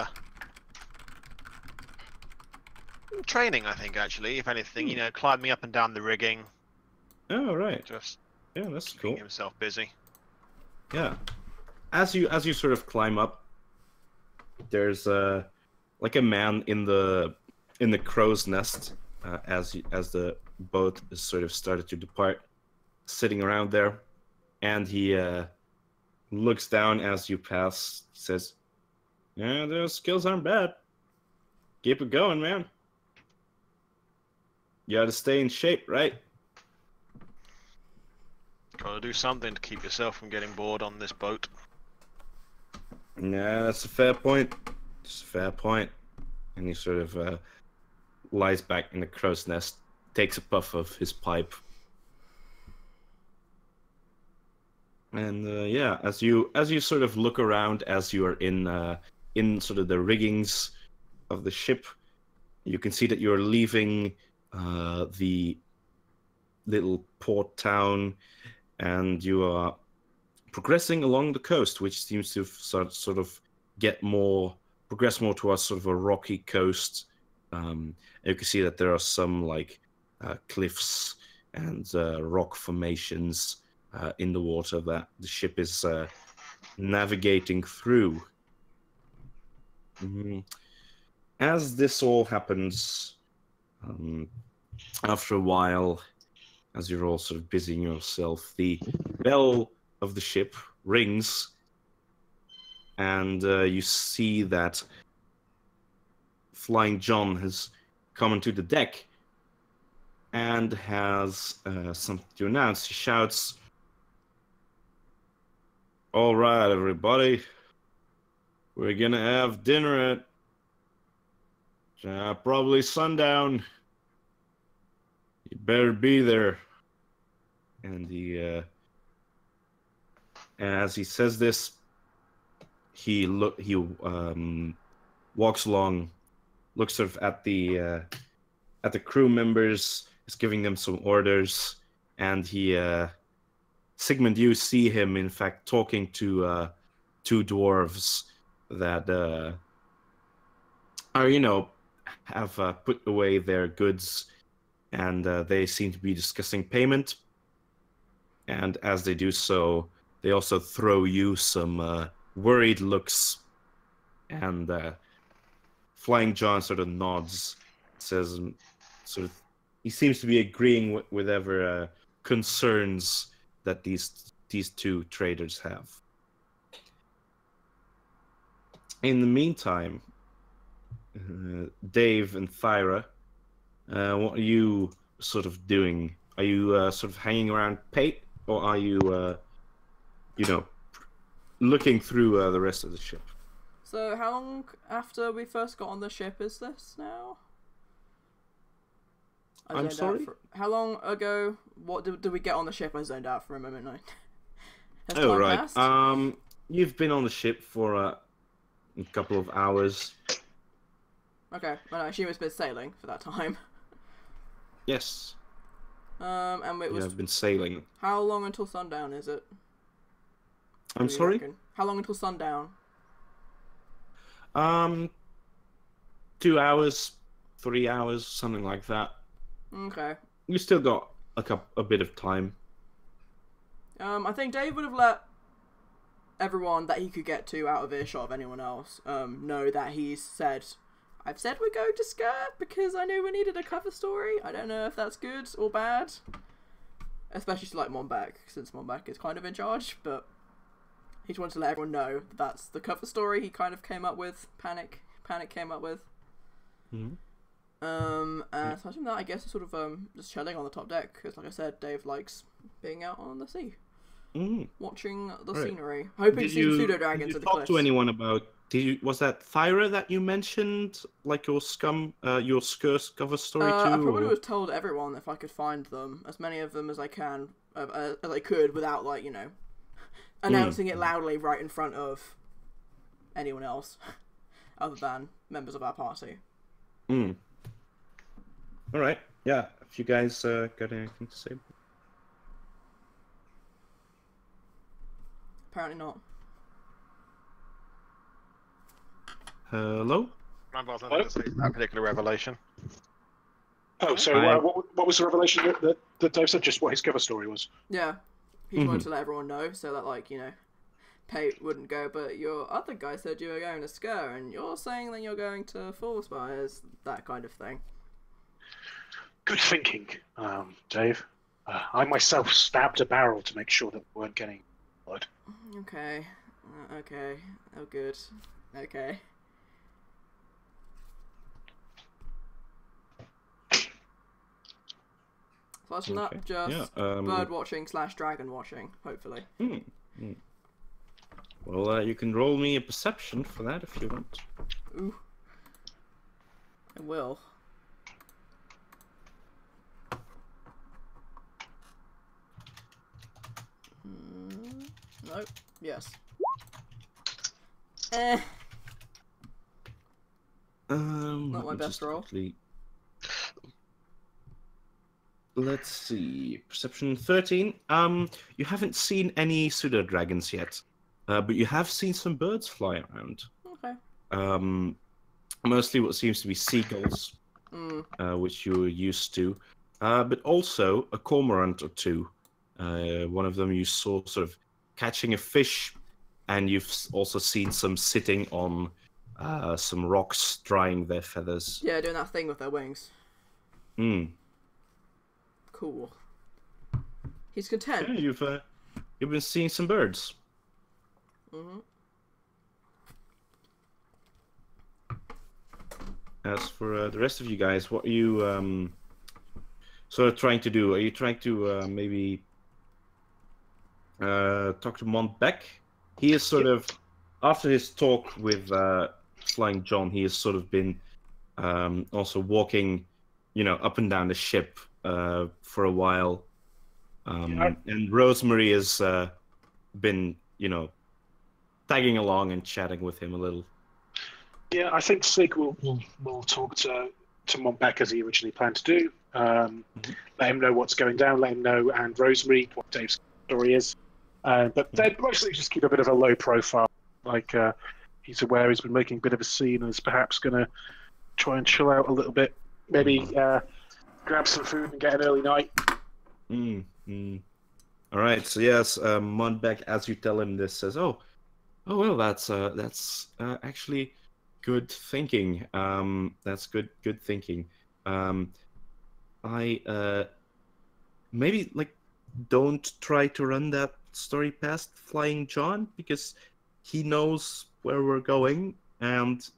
training, I think, actually, if anything. You know, climbing up and down the rigging. Oh, right. Just Yeah, that's keeping cool. himself busy. Yeah. As you sort of climb up, there's like a man in the crow's nest as the boat is sort of started to depart, sitting around there, and he looks down as you pass. He says, "Yeah, those skills aren't bad. Keep it going, man. You gotta stay in shape, right?" Gotta do something to keep yourself from getting bored on this boat. Yeah, that's a fair point. It's a fair point. And he sort of lies back in the crow's nest, takes a puff of his pipe. And yeah, as you sort of look around, as you are in sort of the riggings of the ship, you can see that you're leaving the little port town, and you are progressing along the coast, which seems to sort of progress more towards sort of a rocky coast. You can see that there are some like cliffs and rock formations in the water that the ship is navigating through. As this all happens, after a while, as you're all sort of busying yourself, the bell of the ship rings, and you see that Flying John has come onto the deck and has something to announce. He shouts, "All right, everybody, we're gonna have dinner at probably sundown. You better be there." And as he says this, he walks along, looks sort of at the crew members, is giving them some orders, and Sigmund, you see him in fact talking to two dwarves that are have put away their goods, and they seem to be discussing payment. And as they do so, they also throw you some worried looks, and Flying John sort of nods, says, he seems to be agreeing with whatever concerns that these two traders have. In the meantime, Dave and Thyra, what are you sort of doing? Are you sort of hanging around Pate, or are you, looking through the rest of the ship? So how long after we first got on the ship is this now? I'm sorry? How long ago? What did we get on the ship? I zoned out for a moment. Has Oh, time right. passed? You've been on the ship for a couple of hours. Okay, well, I assume it's been sailing for that time. Yes. And it was. I've been sailing. How long until sundown is it? I'm sorry? Reckon? How long until sundown? 2 hours, 3 hours, something like that. Okay. You still got a bit of time. I think Dave would have let everyone that he could get to out of earshot of anyone else know that I've said we're going to skirt because I knew we needed a cover story. I don't know if that's good or bad. Especially to like Monbek, since Monbek is kind of in charge, but he just wanted to let everyone know that that's the cover story he kind of came up with. Panic came up with. Mm-hmm. And aside from that, I guess it's sort of just chilling on the top deck, because like I said, Dave likes being out on the sea. Watching the scenery. Hoping to see pseudo dragons at the cliffs. Did you talk to anyone about? Was that Thyra that you mentioned, like your Skurs cover story too? I probably would have told everyone if I could find them, as many of them as I can, as I could, without announcing it loudly right in front of anyone else, other than members of our party. All right. Yeah. If you guys got anything to say? Apparently not. Hello? Grandpa's nothing to say to that particular revelation. Oh, so what was the revelation that Dave said? Just what his cover story was? Yeah, he just wanted to let everyone know so that, like, you know, Pate wouldn't go, but your other guy said you were going to Sker, and you're saying that you're going to Fallspires, that kind of thing. Good thinking, Dave. I myself stabbed a barrel to make sure that we weren't getting blood. Okay. Okay. Oh, good. Okay. Aside from that, just bird watching / dragon watching, hopefully. Well, you can roll me a perception for that if you want. Ooh. I will. Nope. Yes. Not my best roll. Let's see. Perception 13. You haven't seen any pseudo dragons yet, but you have seen some birds fly around. Okay. Mostly what seems to be seagulls, which you're used to, but also a cormorant or two. One of them you saw sort of catching a fish, and you've also seen some sitting on some rocks, drying their feathers. Yeah, doing that thing with their wings. Cool. He's content. Yeah, you've been seeing some birds. As for the rest of you guys, what are you sort of trying to do? Are you trying to maybe talk to Montbec? He is sort of, after his talk with Flying John, he has sort of been also walking, up and down the ship for a while. And Rosemary has been, tagging along and chatting with him a little. Yeah, I think Sig will talk to Montbec as he originally planned to do. Let him know what's going down, let him know, and Rosemary, what Dave's story is. But they'd mostly just keep a bit of a low profile. Like, he's aware he's been making a bit of a scene and is perhaps going to try and chill out a little bit. Maybe grab some food and get an early night. All right, so yes, Montbec, as you tell him this, says, oh well, that's actually good thinking. That's good thinking. I maybe don't try to run that story past Flying John, because he knows where we're going, and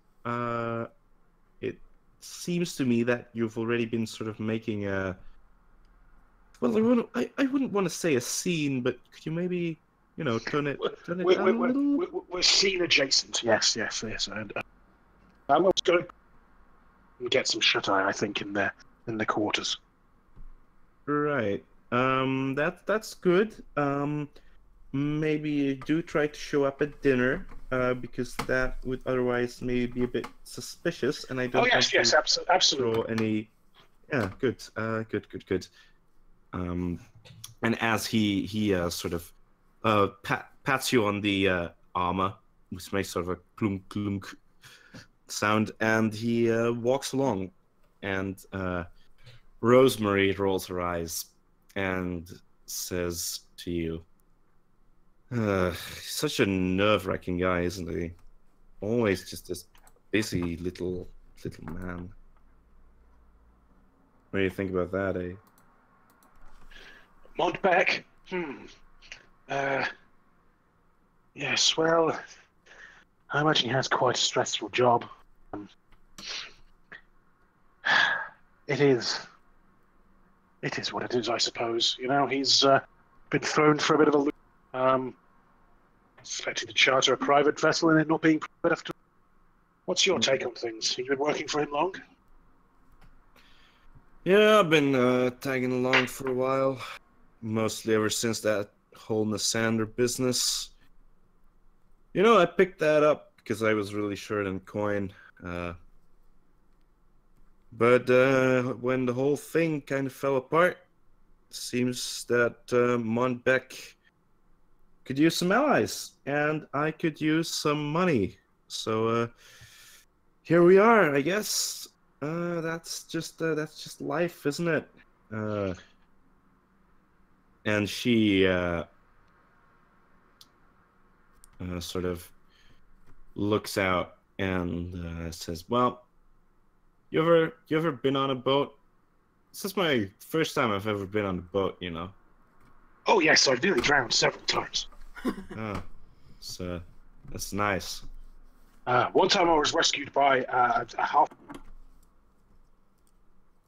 it seems to me that you've already been sort of making a. Well, I wouldn't want to say a scene, but could you maybe, turn it down a little? We're scene adjacent. Yes. And I'm going to go and get some shut eye, I think, in the quarters. Right. That's good. Maybe you do try to show up at dinner, because that would otherwise maybe be a bit suspicious, and I don't. Oh yes, absolutely. Throw any. Yeah, good. Good. And as he sort of pats you on the armor, which makes sort of a clunk clunk sound, and he walks along, and Rosemary rolls her eyes and says to you, such a nerve-wracking guy, isn't he? Always just this busy little man. What do you think about that, eh? Montbec? Yes, well, I imagine he has quite a stressful job. It is what it is, I suppose. He's been thrown for a bit of a loop. Expecting to charter a private vessel and it not being private after. What's your take on things? Have you been working for him long? Yeah, I've been tagging along for a while. Mostly ever since that whole Nasander business. I picked that up because I was really short on coin. But when the whole thing kind of fell apart, it seems that Montbec could use some allies, and I could use some money. So here we are, I guess. That's just life, isn't it? And she sort of looks out and says, "Well, you ever been on a boat? This is my first time I've ever been on a boat, you know." Oh yes, I've nearly drowned several times. Oh, so that's nice. One time I was rescued by a half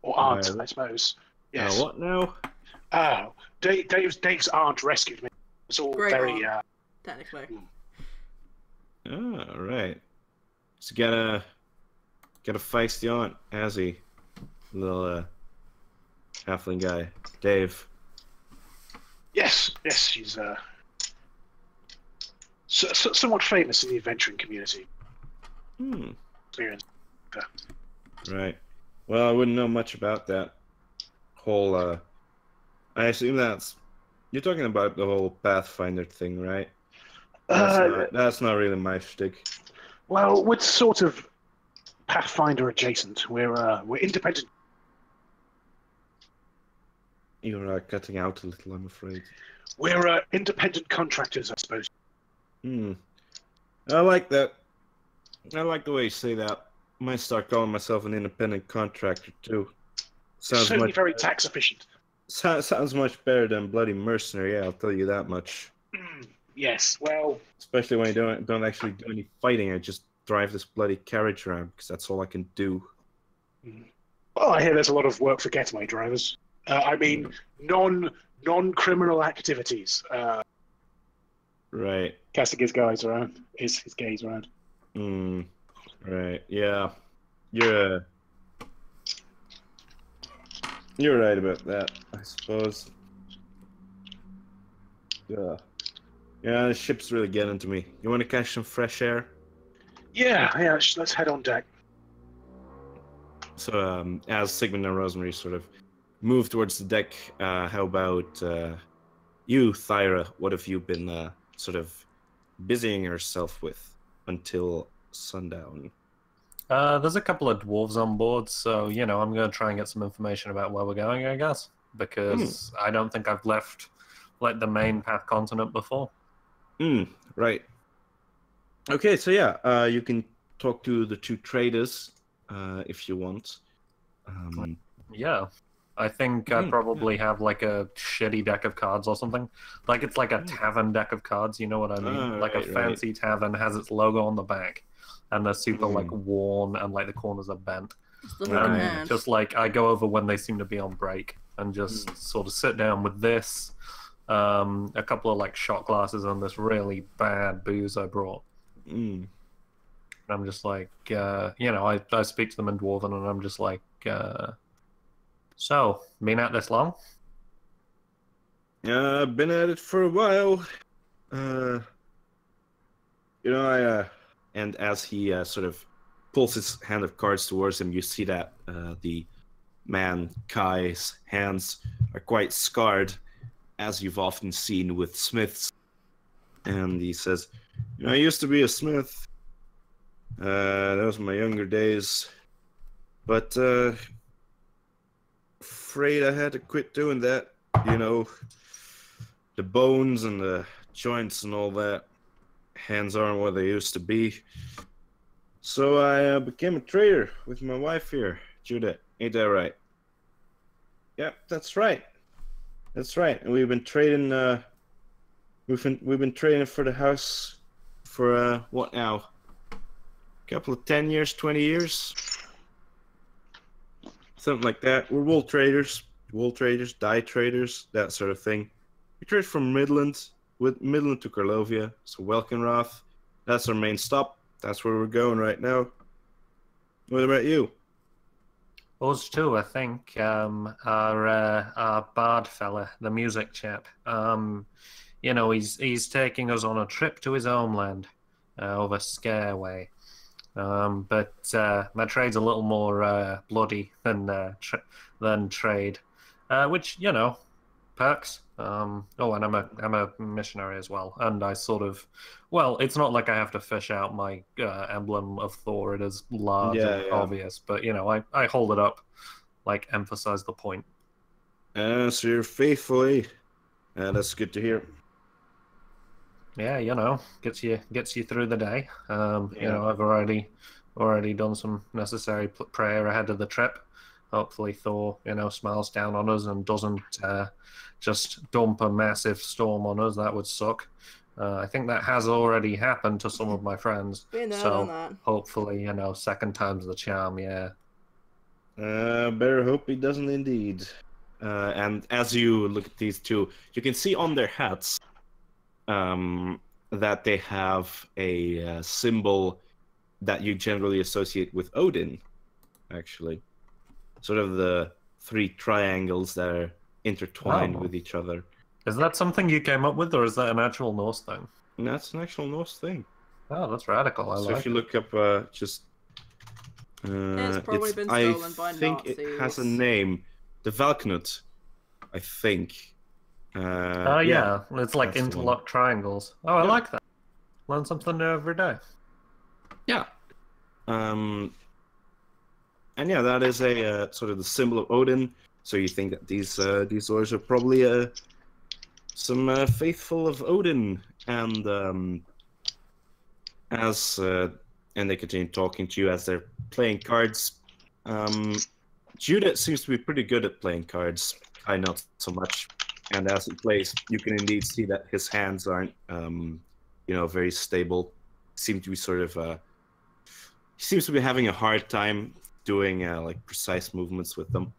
or aunt, I suppose. Yes. What now? Dave's aunt rescued me. It's all Great very. aunt. Technically. Oh, right. So got a feisty aunt, has he? Little halfling guy, Dave. Yes, she's somewhat famous in the adventuring community. Experience. Right. Well, I wouldn't know much about that whole. I assume you're talking about the whole Pathfinder thing, right? That's not really my shtick. Well, we're sort of Pathfinder adjacent. We're independent. You're cutting out a little, I'm afraid. We're independent contractors, I suppose. I like that. I like the way you say that. I might start calling myself an independent contractor too. Sounds certainly much very tax efficient. Sounds much better than bloody mercenary. Yeah, I'll tell you that much. Yes, well, especially when I don't actually do any fighting. I just drive this bloody carriage around because that's all I can do. Well, I hear there's a lot of work for getaway drivers. I mean, non-criminal activities. Right. Casting his gaze around. His gaze around. Right. Yeah. You're right about that, I suppose. Yeah. Yeah, the ship's really getting to me. You want to catch some fresh air? Yeah. Let's head on deck. So, as Sigmund and Rosemary sort of move towards the deck, how about you, Thyra? What have you been sort of busying yourself with until sundown? There's a couple of dwarves on board, so, I'm going to try and get some information about where we're going, I guess, because I don't think I've left, the main path continent before. Right. Okay, so yeah, you can talk to the two traders if you want. Yeah. I think I probably have, a shitty deck of cards or something. It's like a tavern deck of cards, you know what I mean? A fancy tavern has its logo on the back. And they're super worn, and the corners are bent. Just I go over when they seem to be on break, and just sort of sit down with this, a couple of shot glasses, and this really bad booze I brought. And I'm just I speak to them in Dwarven, and I'm just so been at this long? Yeah, I've been at it for a while. And as he sort of pulls his hand of cards towards him, you see that the man Kai's hands are quite scarred, as you've often seen with smiths. And he says, I used to be a smith. Those were my younger days. But afraid I had to quit doing that. The bones and the joints and all that. Hands aren't what they used to be. So I became a trader with my wife here, Judith. Ain't that right? Yep, that's right. That's right. And we've been trading. We've been trading for the house for what now? A couple of 10 years, 20 years, something like that. We're wool traders, dye traders, that sort of thing. We trade from Midland to Karlovia, so Welkenroth. That's our main stop. That's where we're going right now. What about you? Us too, I think. Our bard fella, the music chap. He's taking us on a trip to his homeland, over Scareway. But my trade's a little more bloody than trade, which perks. Oh, and I'm a missionary as well, and I sort of, well, it's not like I have to fish out my emblem of Thor. It is large and obvious, but you know, I hold it up, like emphasize the point. So you're faithfully. That's good to hear. Yeah, you know, gets you through the day. You know, I've already done some necessary prayer ahead of the trip. Hopefully Thor, you know, smiles down on us and doesn't just dump a massive storm on us. That would suck. I think that has already happened to some of my friends. So hopefully, you know, second time's the charm, yeah. Better hope he doesn't indeed. And as you look at these two, you can see on their hats that they have a symbol that you generally associate with Odin, actually. Sort of the 3 triangles that are intertwined with each other. Is that something you came up with, or is that an actual Norse thing? That's an actual Norse thing. Oh, that's radical. So if you look up just... it's probably been stolen by Nazis. I think it has a name. The Valknut, I think. Yeah, it's like interlocked triangles. Oh, I like that. Learn something new every day. Yeah. And yeah, that is a sort of the symbol of Odin. So you think that these Zors are probably some faithful of Odin, and they continue talking to you as they're playing cards. Judith seems to be pretty good at playing cards. I not so much. And as he plays, you can indeed see that his hands aren't, you know, very stable. Seem to be sort of, he seems to be having a hard time doing like precise movements with them.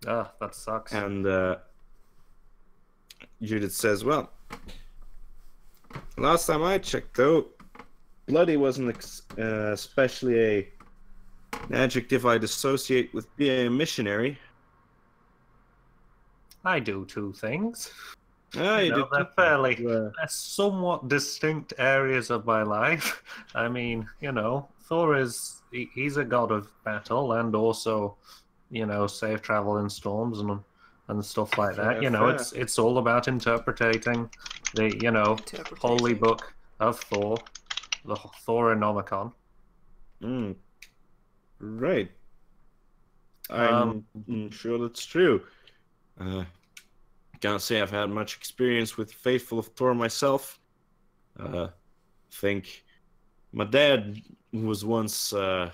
Ah, that sucks. And Judith says, "Well, last time I checked, though, bloody wasn't especially an adjective I'd associate with being a missionary." I do 2 things. You do they're fairly, they're somewhat distinct areas of my life. I mean, you know, Thor is, he's a god of battle and also, you know, safe travel in storms and stuff like that. You know, it's all about interpreting the, you know, holy book of Thor, the Thoronomicon. Right. I'm sure that's true. Can't say I've had much experience with Faithful of Thor myself. Think my dad was once, I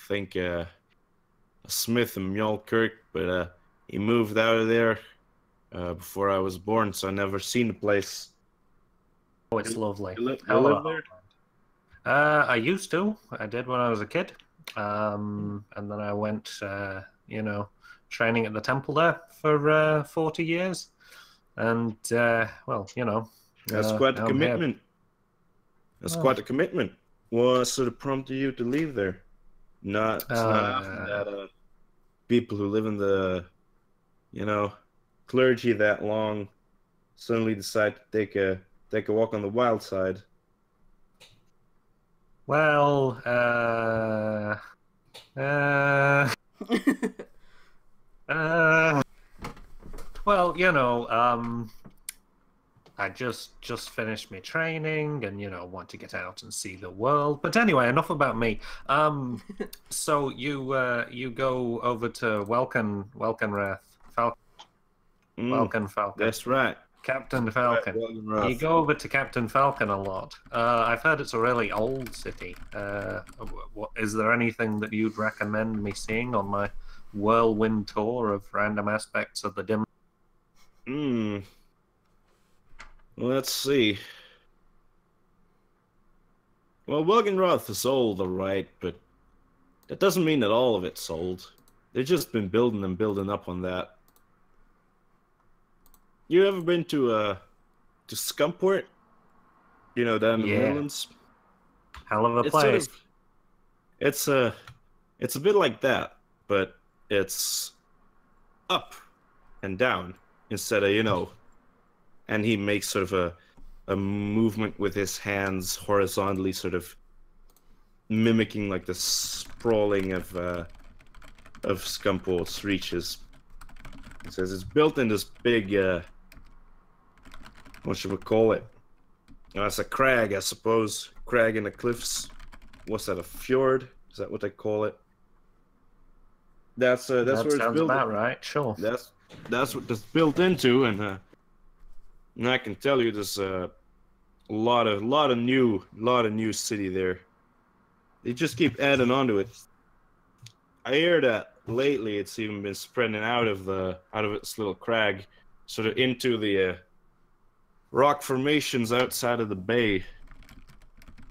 think, a smith in Mjolkirk, but he moved out of there before I was born, so I never seen the place. Oh, it's lovely. You live there? I used to. I did when I was a kid. And then I went, you know, training at the temple there for 40 years. And, well, you know. That's quite a commitment. That's quite a commitment. What sort of prompted you to leave there? It's not often that people who live in the, you know, clergy that long suddenly decide to take a walk on the wild side. Well, well, you know, I just finished my training and, you know, want to get out and see the world. But anyway, enough about me. So you go over to Welkenrath, Falcon. That's right. Captain Falcon. You go over to Captain Falcon a lot. I've heard it's a really old city. Is there anything that you'd recommend me seeing on my whirlwind tour of random aspects of the dim? Let's see. Well, Wilgenroth is old, alright, but that doesn't mean that all of it's old. They've just been building and building up on that. You ever been to Scumport? You know, down in the Netherlands? Hell of a place. It's a bit like that, but it's up and down instead of, you know. And he makes sort of a movement with his hands horizontally, sort of mimicking like the sprawling of Scumport's reaches. It says it's built in this big, what should we call it? That's a crag, I suppose. Crag in the cliffs. What's that, a fjord? Is that what they call it? That's where it's built. Sounds about right. Sure. That's what it's built into, and I can tell you, there's a lot of new city there. They just keep adding on to it. I hear that lately it's even been spreading out of its little crag, sort of into the rock formations outside of the bay.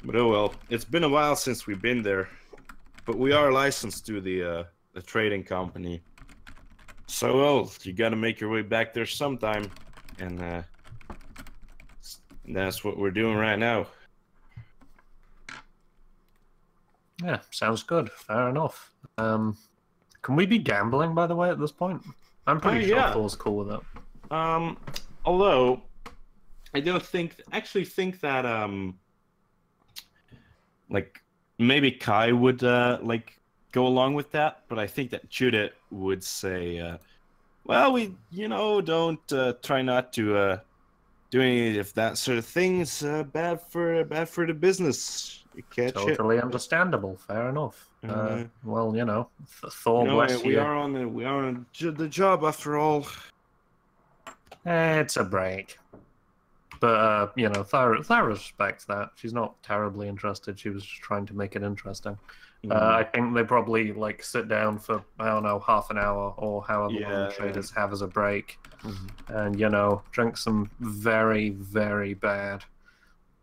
But oh well, it's been a while since we've been there. But we are licensed to the trading company. So well, you gotta make your way back there sometime, and that's what we're doing right now. Yeah, sounds good. Fair enough. Can we be gambling, by the way, at this point? I'm pretty sure Thor's cool with it. Although I don't actually think that like maybe Kai would like go along with that, but I think that Judith would say, well, we don't try not to do any of that sort of thing. It's bad for the business. You catch totally understandable. Fair enough. Well, Thor bless you. We are on the job after all. It's a break. But Thyra respects that. She's not terribly interested. She was just trying to make it interesting. I think they probably sit down for, I don't know, half an hour or however long the traders have as a break, and drink some very, very bad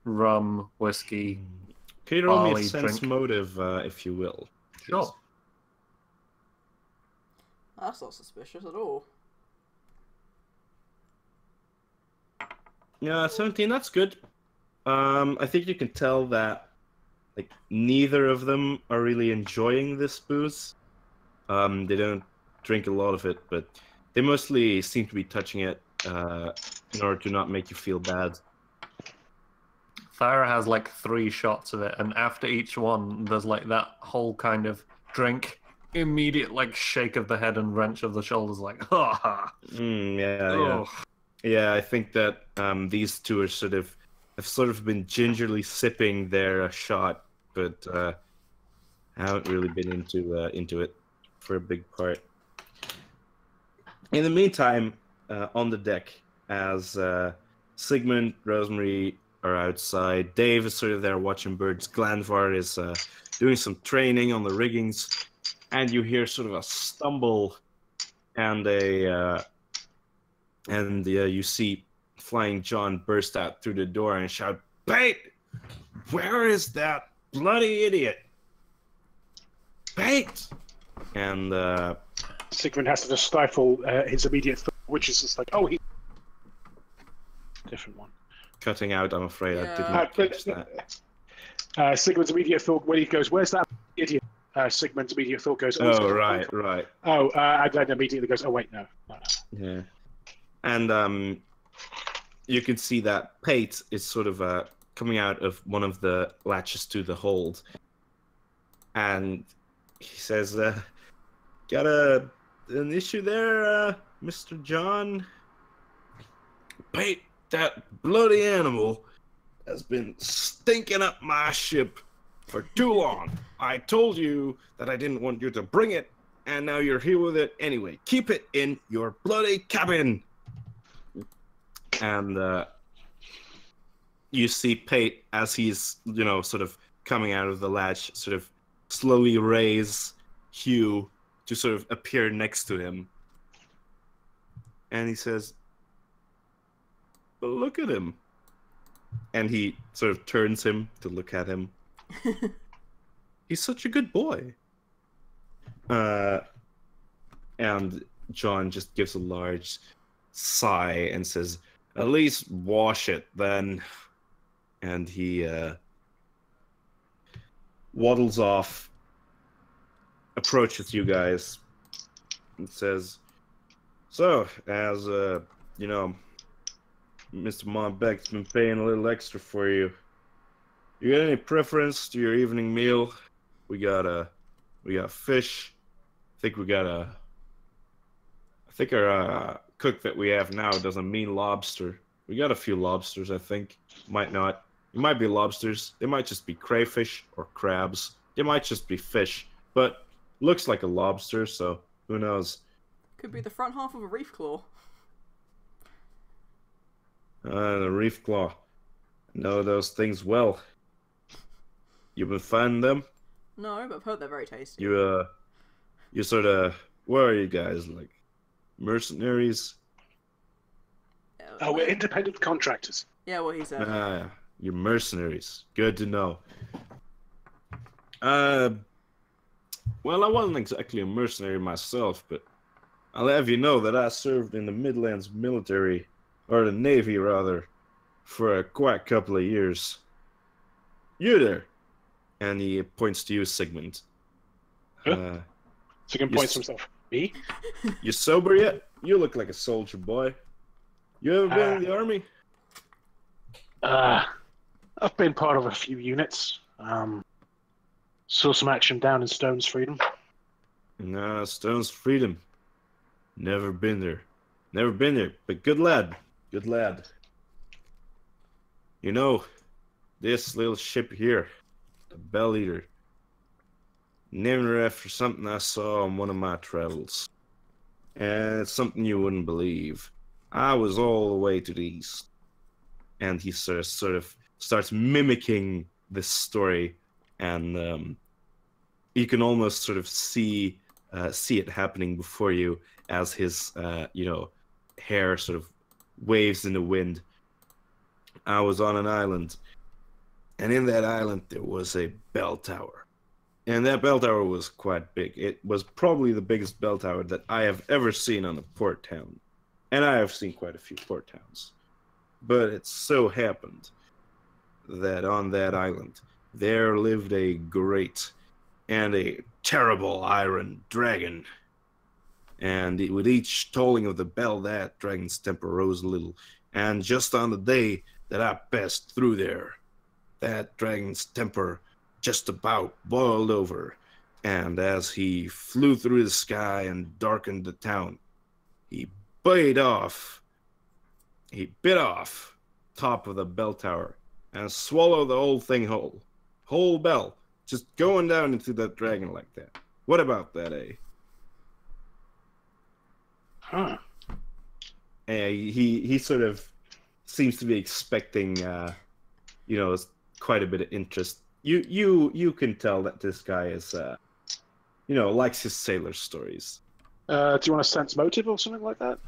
rum, whiskey. Can you roll me a sense motive, if you will? Sure. That's not suspicious at all. Yeah, 17. That's good. I think you can tell that neither of them are really enjoying this booze. They don't drink a lot of it, but they mostly seem to be touching it in order to not make you feel bad. Thyra has 3 shots of it, and after each one, there's that whole kind of drink, immediate shake of the head and wrench of the shoulders, ha ha. Yeah, I think that these two are have been gingerly sipping their shot, but haven't really been into it for a big part. In the meantime, on the deck, as Sigmund, Rosemary are outside, Dave is there watching birds. Glanvar is doing some training on the riggings, and you hear a stumble, and you see Flying John burst out through the door and shout, "Bait! Where is that bloody idiot? Bait!" And Sigmund has to just stifle his immediate thought, which is just he... Different one. Cutting out, I'm afraid. I did not catch that. Sigmund's immediate thought when he goes, "Where's that idiot?" Sigmund's immediate thought goes, "Oh, right. Oh, and then immediately goes, "Oh, wait, no." Yeah. And you can see that Pate is coming out of one of the latches to the hold. And he says, "Got an issue there, Mr. John?" "Pate, that bloody animal has been stinking up my ship for too long. I told you that I didn't want you to bring it, and now you're here with it anyway. Keep it in your bloody cabin." And you see Pate, as he's, coming out of the latch, slowly raise Hugh to appear next to him. And he says, "Look at him." And he turns him to look at him. "He's such a good boy." And John just gives a large sigh and says, "At least wash it, then." And he waddles off, approaches you guys, and says, "So, as Mr. Monbeck's been paying a little extra for you. You got any preference to your evening meal? We got fish. I think think our cook that we have now doesn't mean lobster. We got a few lobsters, I think. Might not. It might be lobsters. They might just be crayfish or crabs. They might just be fish. But looks like a lobster, so who knows? Could be the front half of a reef claw. The reef claw. Know those things well. You been finding them? No, but I've heard they're very tasty. You sort of, where are you guys, like, mercenaries? Oh, we're independent contractors. Yeah, what he said. You're mercenaries. Good to know. Well, I wasn't exactly a mercenary myself, but I'll have you know that I served in the Midlands military, or the Navy rather, for quite a couple of years. You there? And he points to you, Sigmund. Huh? Sigmund points to himself. Me? You sober yet? You look like a soldier boy. You ever been in the army? I've been part of a few units. Saw some action down in Stone's Freedom. Nah, Stone's Freedom. Never been there. Never been there, but good lad. Good lad. You know, this little ship here, the Bell Eater, named her after something I saw on one of my travels. And it's something you wouldn't believe. I was all the way to the east. And he sort of starts mimicking this story, and you can almost sort of see it happening before you as his hair sort of waves in the wind. I was on an island, and in that island there was a bell tower. And that bell tower was quite big. It was probably the biggest bell tower that I have ever seen on a port town. And I have seen quite a few port towns. But it so happened that on that island there lived a great and a terrible iron dragon. And with each tolling of the bell, that dragon's temper rose a little. And just on the day that I passed through there, that dragon's temper just about boiled over. And as he flew through the sky and darkened the town, he bit off top of the bell tower and swallowed the whole thing whole bell, just going down into that dragon like that. What about that, eh? Huh. He sort of seems to be expecting quite a bit of interest. You can tell that this guy is likes his sailor stories. Do you want a sense motive or something like that?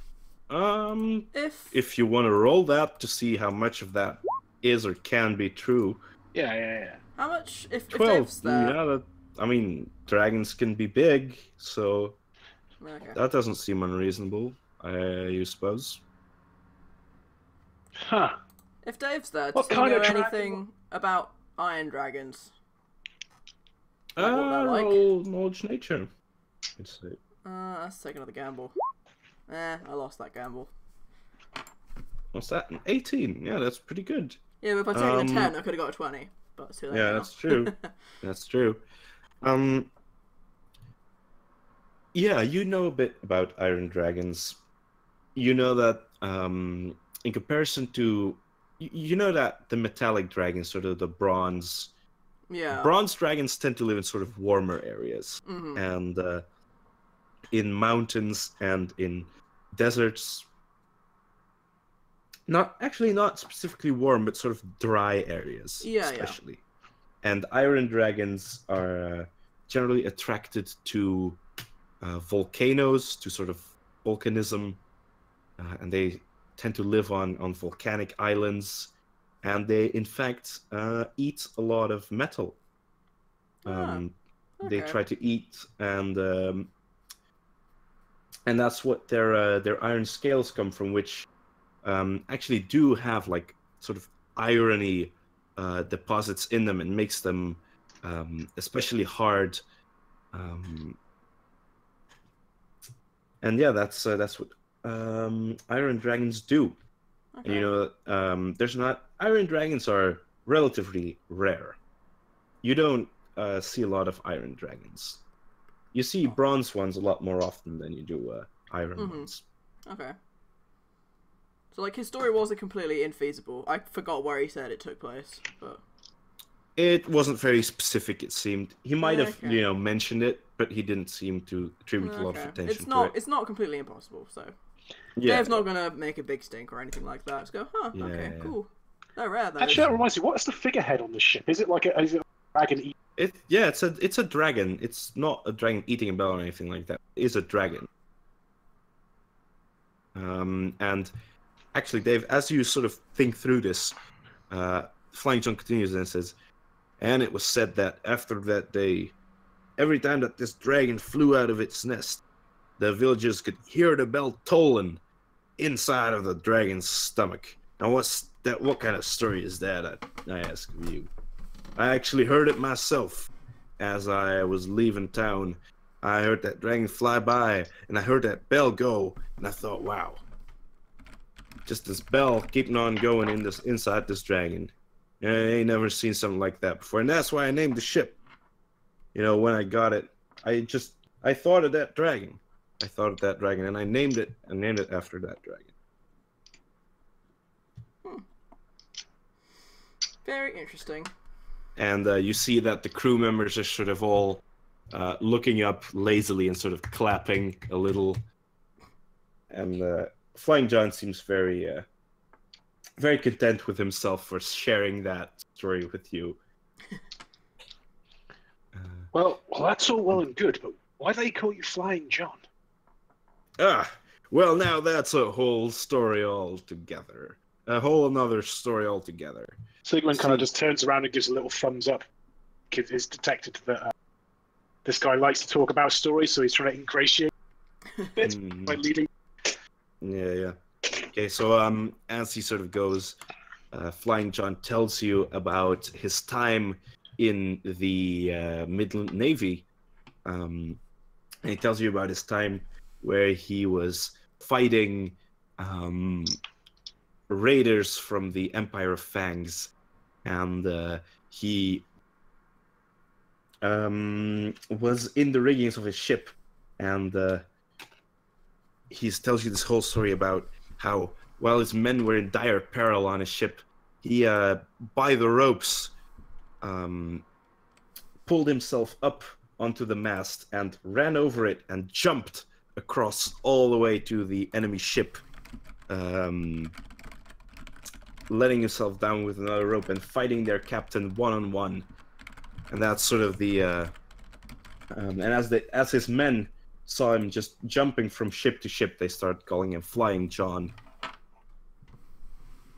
If you want to roll that to see how much of that is or can be true. Yeah. how much if 12. Dave's there? I mean, dragons can be big, so Okay. that doesn't seem unreasonable, you suppose. Huh. If Dave's there, What does he kind know of dragon? anything about iron dragons? Like what they're like? Roll knowledge nature. Let's see. Let's take another gamble. I lost that gamble. What's that? An 18. Yeah, that's pretty good. Yeah, but if I'd taken a 10, I could have got a 20. But it's too late Yeah, now. that's true. That's true. Yeah, you know a bit about iron dragons. You know that in comparison to, you know that the metallic dragons, sort of the bronze dragons tend to live in sort of warmer areas, and in mountains and in deserts. Not specifically warm, but sort of dry areas, especially. And iron dragons are generally attracted to volcanoes, to sort of volcanism, and they tend to live on volcanic islands, and they in fact eat a lot of metal. They try to eat, and that's what their iron scales come from, which actually do have like sort of irony deposits in them, and makes them especially hard. And yeah, that's what iron dragons do. Okay. And, iron dragons are relatively rare. You don't see a lot of iron dragons. You see bronze ones a lot more often than you do iron ones. Okay. So, like, his story wasn't completely infeasible. I forgot where he said it took place, but... It wasn't very specific, it seemed. He might have, Okay. mentioned it, but he didn't seem to attribute a lot of attention to it. It's not completely impossible, so... Yeah, Dave's not gonna make a big stink or anything like that. Just go, okay, cool. They're rare, though. Actually, that reminds me, what's the figurehead on the ship? Is it like a dragon? It's a dragon. It's not a dragon eating a bell or anything like that. It is a dragon. And actually, Dave, as you sort of think through this, Flying John continues and says, and it was said that after that day, every time that this dragon flew out of its nest, the villagers could hear the bell tolling inside of the dragon's stomach. Now, what kind of story is that? I ask of you. I actually heard it myself as I was leaving town. I heard that dragon fly by, and I heard that bell go, and I thought, wow, just this bell keeping on going inside this dragon. I ain't never seen something like that before, and that's why I named the ship. When I got it, I thought of that dragon. And I named it after that dragon. Very interesting. And you see that the crew members are sort of all looking up lazily and sort of clapping a little. And Flying John seems very content with himself for sharing that story with you. Well, that's all well and good, but why do they call you Flying John? Well, now that's a whole story altogether. A whole another story altogether. Sigmund kind of just turns around and gives a little thumbs up. It's detected that this guy likes to talk about stories, so he's trying to ingratiate a bit by leading. Yeah. Okay, so as he sort of goes, Flying John tells you about his time in the Midland Navy. And he tells you about his time where he was fighting raiders from the Empire of Fangs, and he was in the riggings of his ship, and he tells you this whole story about how, while his men were in dire peril on his ship, he, by the ropes, pulled himself up onto the mast and ran over it and jumped across all the way to the enemy ship, letting himself down with another rope and fighting their captain one-on-one. And that's sort of the and as his men saw him just jumping from ship to ship, they started calling him Flying John.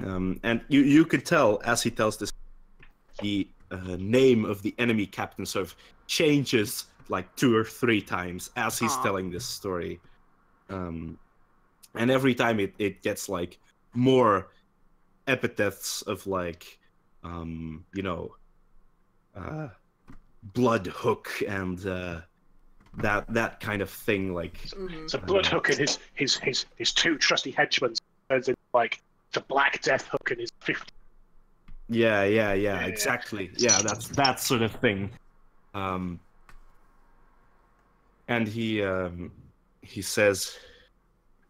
And you could tell as he tells this, the name of the enemy captain sort of changes like 2 or 3 times as he's telling this story. And every time it gets like more epithets of like, blood hook and that kind of thing. Like, so blood hook and his 2 trusty henchmen turns into like the Black Death hook and his 50. Yeah, exactly. Yeah, that's that sort of thing. And he says,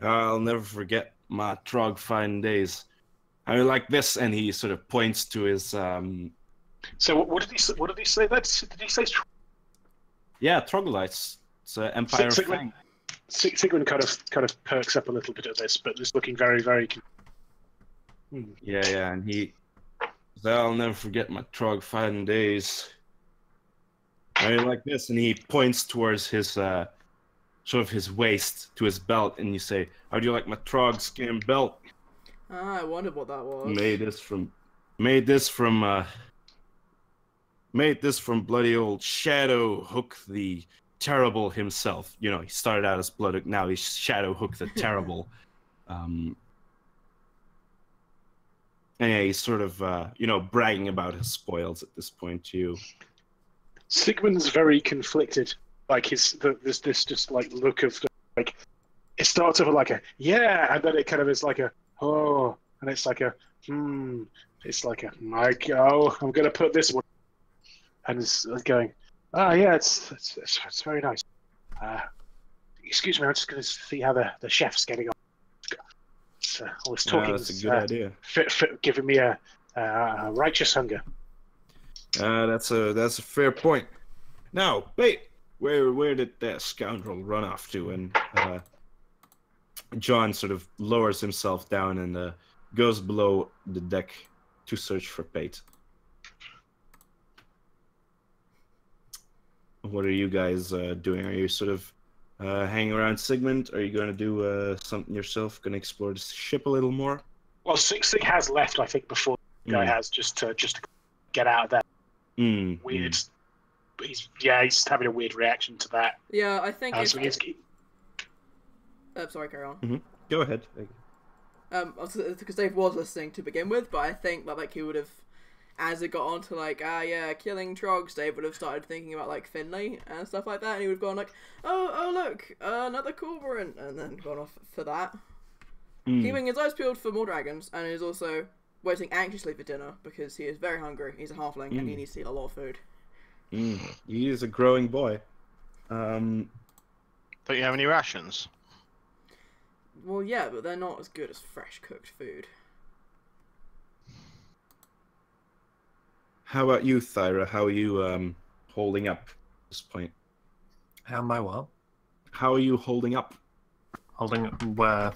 "I'll never forget my trog fine days. I mean, like this," and he sort of points to his. So what did he say? What did he say? Did he say? Yeah, troglodytes. It's Empire of Fang. Sigmund kind of perks up a little bit at this, but is looking very, very. Yeah, and he. I'll never forget my trog fine days. I mean, like this, and he points towards his sort of his waist to his belt, and you say, "How do you like my trog skin belt?" I wondered what that was. Made this from bloody old Shadow Hook the Terrible himself. He started out as Blood Hook, now he's Shadow Hook the Terrible. And yeah, he's sort of bragging about his spoils at this point too. Sigmund's very conflicted. Like this just like look of like, it starts off with like a yeah, and then it kind of is like a oh, and it's like a it's like a I'm gonna put this one, and it's going yeah, it's very nice. excuse me, I'm just going to see how the chef's getting on. All this talking That's a is good idea. giving me a righteous hunger. That's a fair point. Now, wait, where did that scoundrel run off to? And John sort of lowers himself down and goes below the deck to search for Pate. What are you guys doing? Are you sort of hanging around Sigmund? Are you going to do something yourself? Going to explore the ship a little more? Well, Sig has left, I think, before the guy has, just to get out of there. Weird. He's having a weird reaction to that. Yeah, I think. Sorry, carry on. Go ahead. Because Dave was listening to begin with, but I think that he would have, as it got on to killing trogs, Dave would have started thinking about Finley and stuff like that, and he would have gone oh look, another cormorant, and then gone off for that, keeping his eyes peeled for more dragons, and is also waiting anxiously for dinner because he is very hungry. He's a halfling and he needs to eat a lot of food. He is a growing boy. Don't you have any rations? Well, yeah, but they're not as good as fresh cooked food. How about you, Thyra? How are you holding up at this point? How am I what? How are you holding up? Holding up where?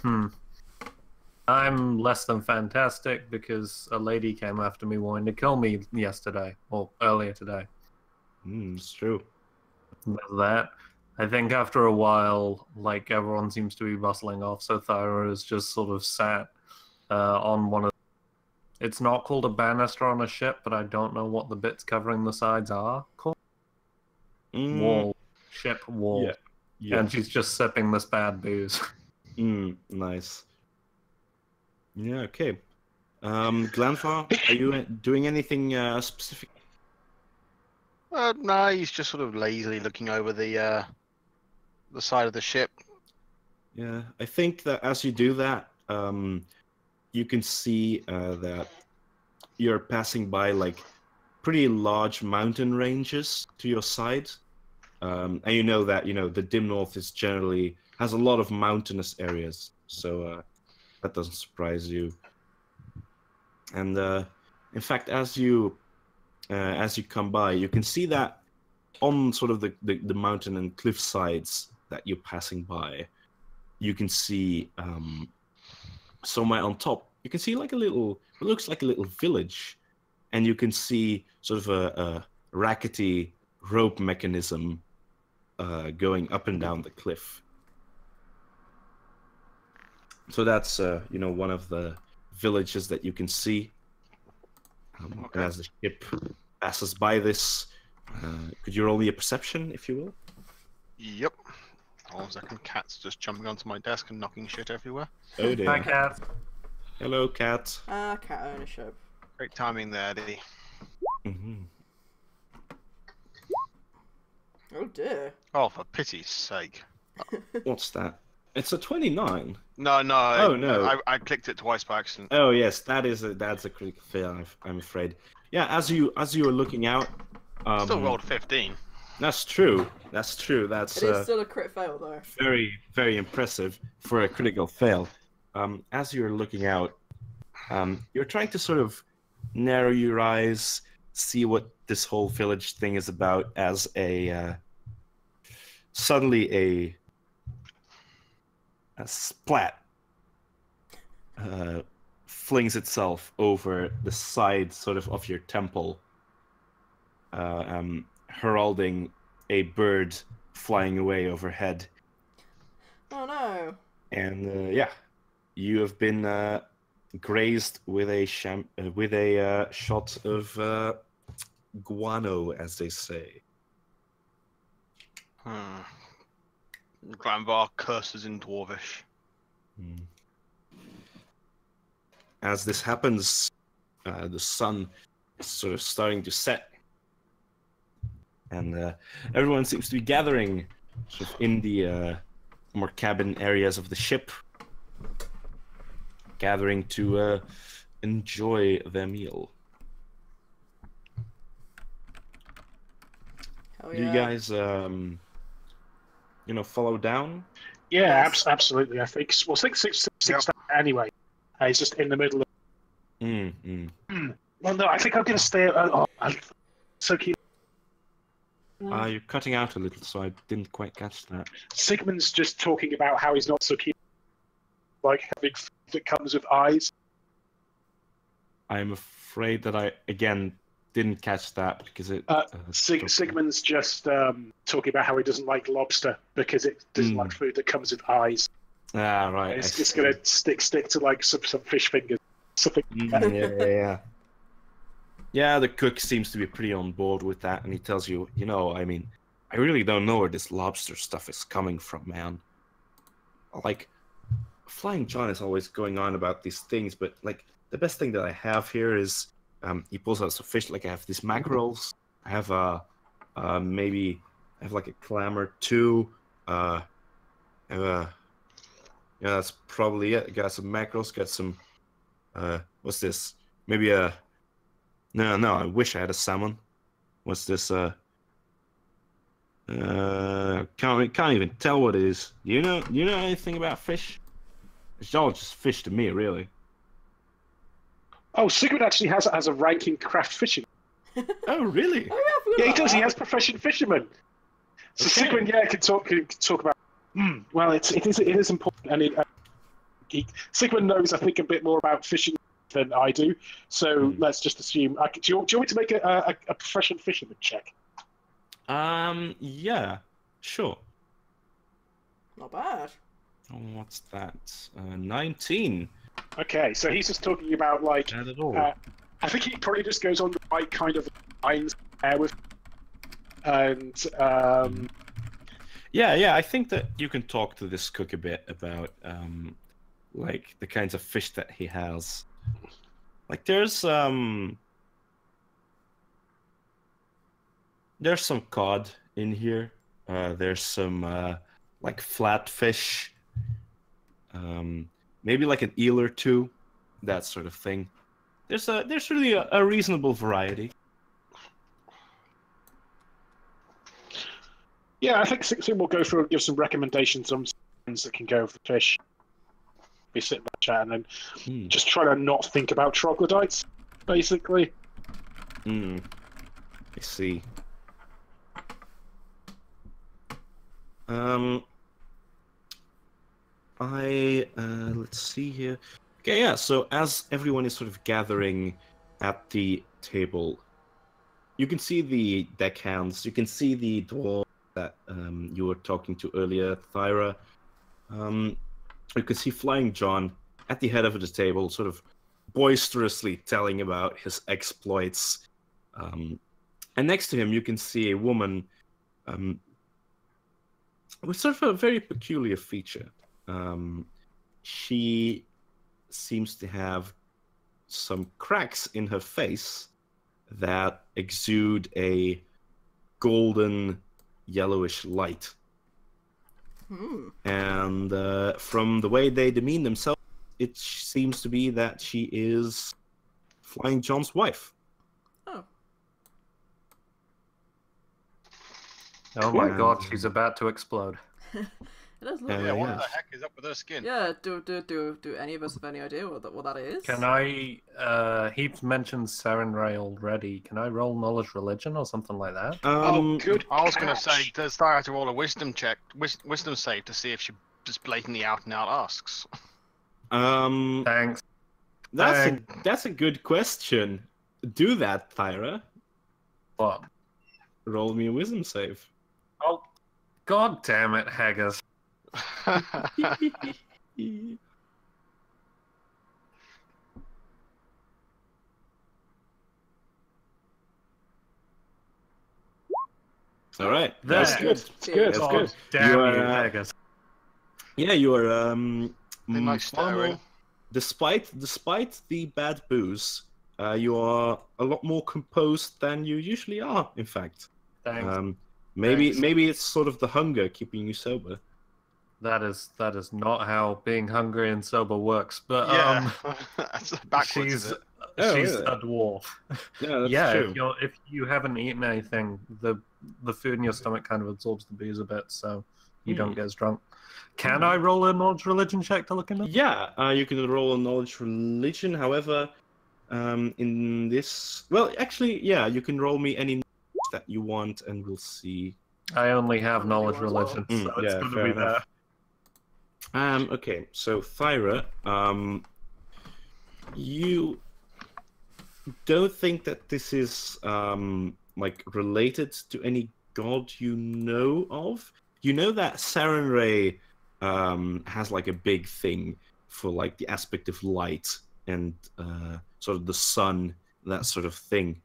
I'm less than fantastic because a lady came after me wanting to kill me yesterday, or earlier today. It's true. There's that. I think after a while, everyone seems to be bustling off, so Thyra is just sort of sat on one of... It's not called a banister on a ship, but I don't know what the bits covering the sides are called. Wall. Ship wall. Yeah. And she's just sipping this bad booze. Nice. Yeah, okay. Glanfar, are you doing anything specific? No, he's just sort of lazily looking over the side of the ship. Yeah, I think that as you do that, you can see that you're passing by pretty large mountain ranges to your side, and you know that the dim north has a lot of mountainous areas, so that doesn't surprise you. And in fact, as you come by, you can see that on sort of the mountain and cliff sides that you're passing by, you can see somewhere on top, you can see it looks like a little village, and you can see sort of a rackety rope mechanism going up and down the cliff. So that's one of the villages that you can see. Okay. As the ship passes by this, could you roll me a perception, if you will? Yep. Hold on a second. Cat's just jumping onto my desk and knocking shit everywhere. Oh dear. Hi, Cat. Hello, Cat. Cat ownership. Great timing there, Eddie. Oh dear. Oh, for pity's sake. What's that? It's a 29. No. Oh no. I clicked it twice by accident. Oh yes, that's a critical fail. I'm afraid. Yeah, as you were looking out, Still rolled 15. That's true. It is still a crit fail though. Very, very impressive for a critical fail. As you're looking out, you're trying to sort of narrow your eyes, see what this whole village thing is about. As suddenly a splat flings itself over the side sort of your temple, heralding a bird flying away overhead. Oh no. And you have been grazed with a shot of guano, as they say. Granvar curses in Dwarvish. As this happens, the sun is sort of starting to set, and everyone seems to be gathering sort of in the more cabin areas of the ship, gathering to enjoy their meal. Hell Do you yeah. guys follow down? Yeah, Yes. absolutely. I think. Well, six anyway. He's just in the middle of. Well, no, I think I'm going to stay. I'm so keen. You're cutting out a little, so I didn't quite catch that. Sigmund's just talking about how he's not so keen, like having food that comes with eyes. I'm afraid that I again didn't catch that because it. Sigmund's just talking about how he doesn't like lobster because it doesn't like food that comes with eyes. Ah, right. It's going to stick to like some fish fingers. Something. Yeah. Yeah, the cook seems to be pretty on board with that, and he tells you, I mean, I really don't know where this lobster stuff is coming from, man. Like, Flying John is always going on about these things, but like the best thing that I have here is he pulls out some fish. Like I have these mackerels. I have maybe I have like a clam or two. I have yeah, that's probably it. Got some mackerels. Got some what's this? Maybe a no. I wish I had a salmon. What's this? Can't even tell what it is. Do you know anything about fish? It's all just fish to me, really. Oh, Sigmund actually has a rank in craft fishing. Oh, really? Yeah, he does. He has profession fisherman. So Okay. Sigmund, can talk about. Well, it is important, and Sigmund knows, I think, a bit more about fishing than I do. So let's just assume. Do you want me to make a profession fisherman check? Yeah, sure. Not bad. Oh, what's that? 19. Okay, so he's just talking about like. Not at all. I think he probably just goes on the right kind of lines there with, and Yeah, I think that you can talk to this cook a bit about like the kinds of fish that he has. Like there's some cod in here. There's some like flatfish. Maybe like an eel or two, that sort of thing. There's really a reasonable variety. yeah, I think Sigmund will go through and give some recommendations on things that can go with the fish. Be sitting there chatting and just try to not think about troglodytes, basically. I see. Let's see here. Okay, yeah. So as everyone is sort of gathering at the table, you can see the deckhands. You can see the dwarf that you were talking to earlier, Thyra. You can see Flying John at the head of the table, sort of boisterously telling about his exploits. And next to him, you can see a woman with sort of a very peculiar feature. She seems to have some cracks in her face that exude a golden yellowish light. And from the way they demean themselves, it seems to be that she is Flying John's wife. Oh my god, she's about to explode. It does look Yeah, like what it. the heck is up with her skin? Yeah, do any of us have any idea what that is? Can I, Heaps mentioned Sarenrae already. Can I roll knowledge religion or something like that? Good. I was going to say, does Thyra have to roll a wisdom save to see if she just blatantly out and out asks? Thanks. That's a good question. Do that, Thyra. What? Roll me a wisdom save. Oh, god damn it, Haggis. All right, That's good. It's good. It's God good. damn You you, are, Haggis. Yeah, you are A nice far more- stirring. despite the bad booze, you are a lot more composed than you usually are. In fact, Thanks. maybe it's sort of the hunger keeping you sober. That is not how being hungry and sober works. But Yeah, that's backwards, she's is it? Oh, she's really? a dwarf. Yeah, that's Yeah, true. if you haven't eaten anything, the food in your stomach kind of absorbs the booze a bit, so you don't get as drunk. Can I roll a knowledge religion check to look into? Yeah, you can roll a knowledge religion. However, in this, well, actually, yeah, you can roll me any that you want, and we'll see. I only have knowledge religion, so it's yeah, going to fair be enough. there. Okay, so Thyra, you don't think that this is like related to any god you know of? You know that Sarenrae has like a big thing for like the aspect of light and sort of the sun, that sort of thing.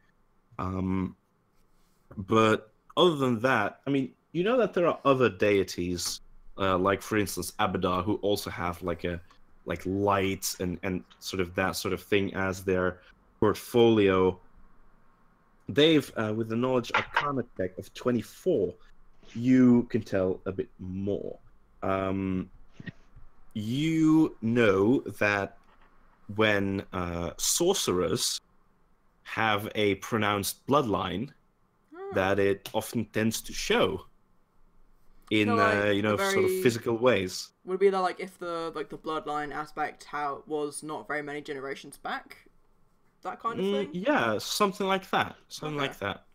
But other than that, I mean, you know that there are other deities, like for instance Abadar, who also have like light and sort of that sort of thing as their portfolio. Dave, with the knowledge arcana check of 24, you can tell a bit more. You know that when sorcerers have a pronounced bloodline, that it often tends to show in So, like, sort of physical ways. Would it be that like if the bloodline aspect, how it was not very many generations back, that kind of thing? Yeah, something like that. Something Okay. like that.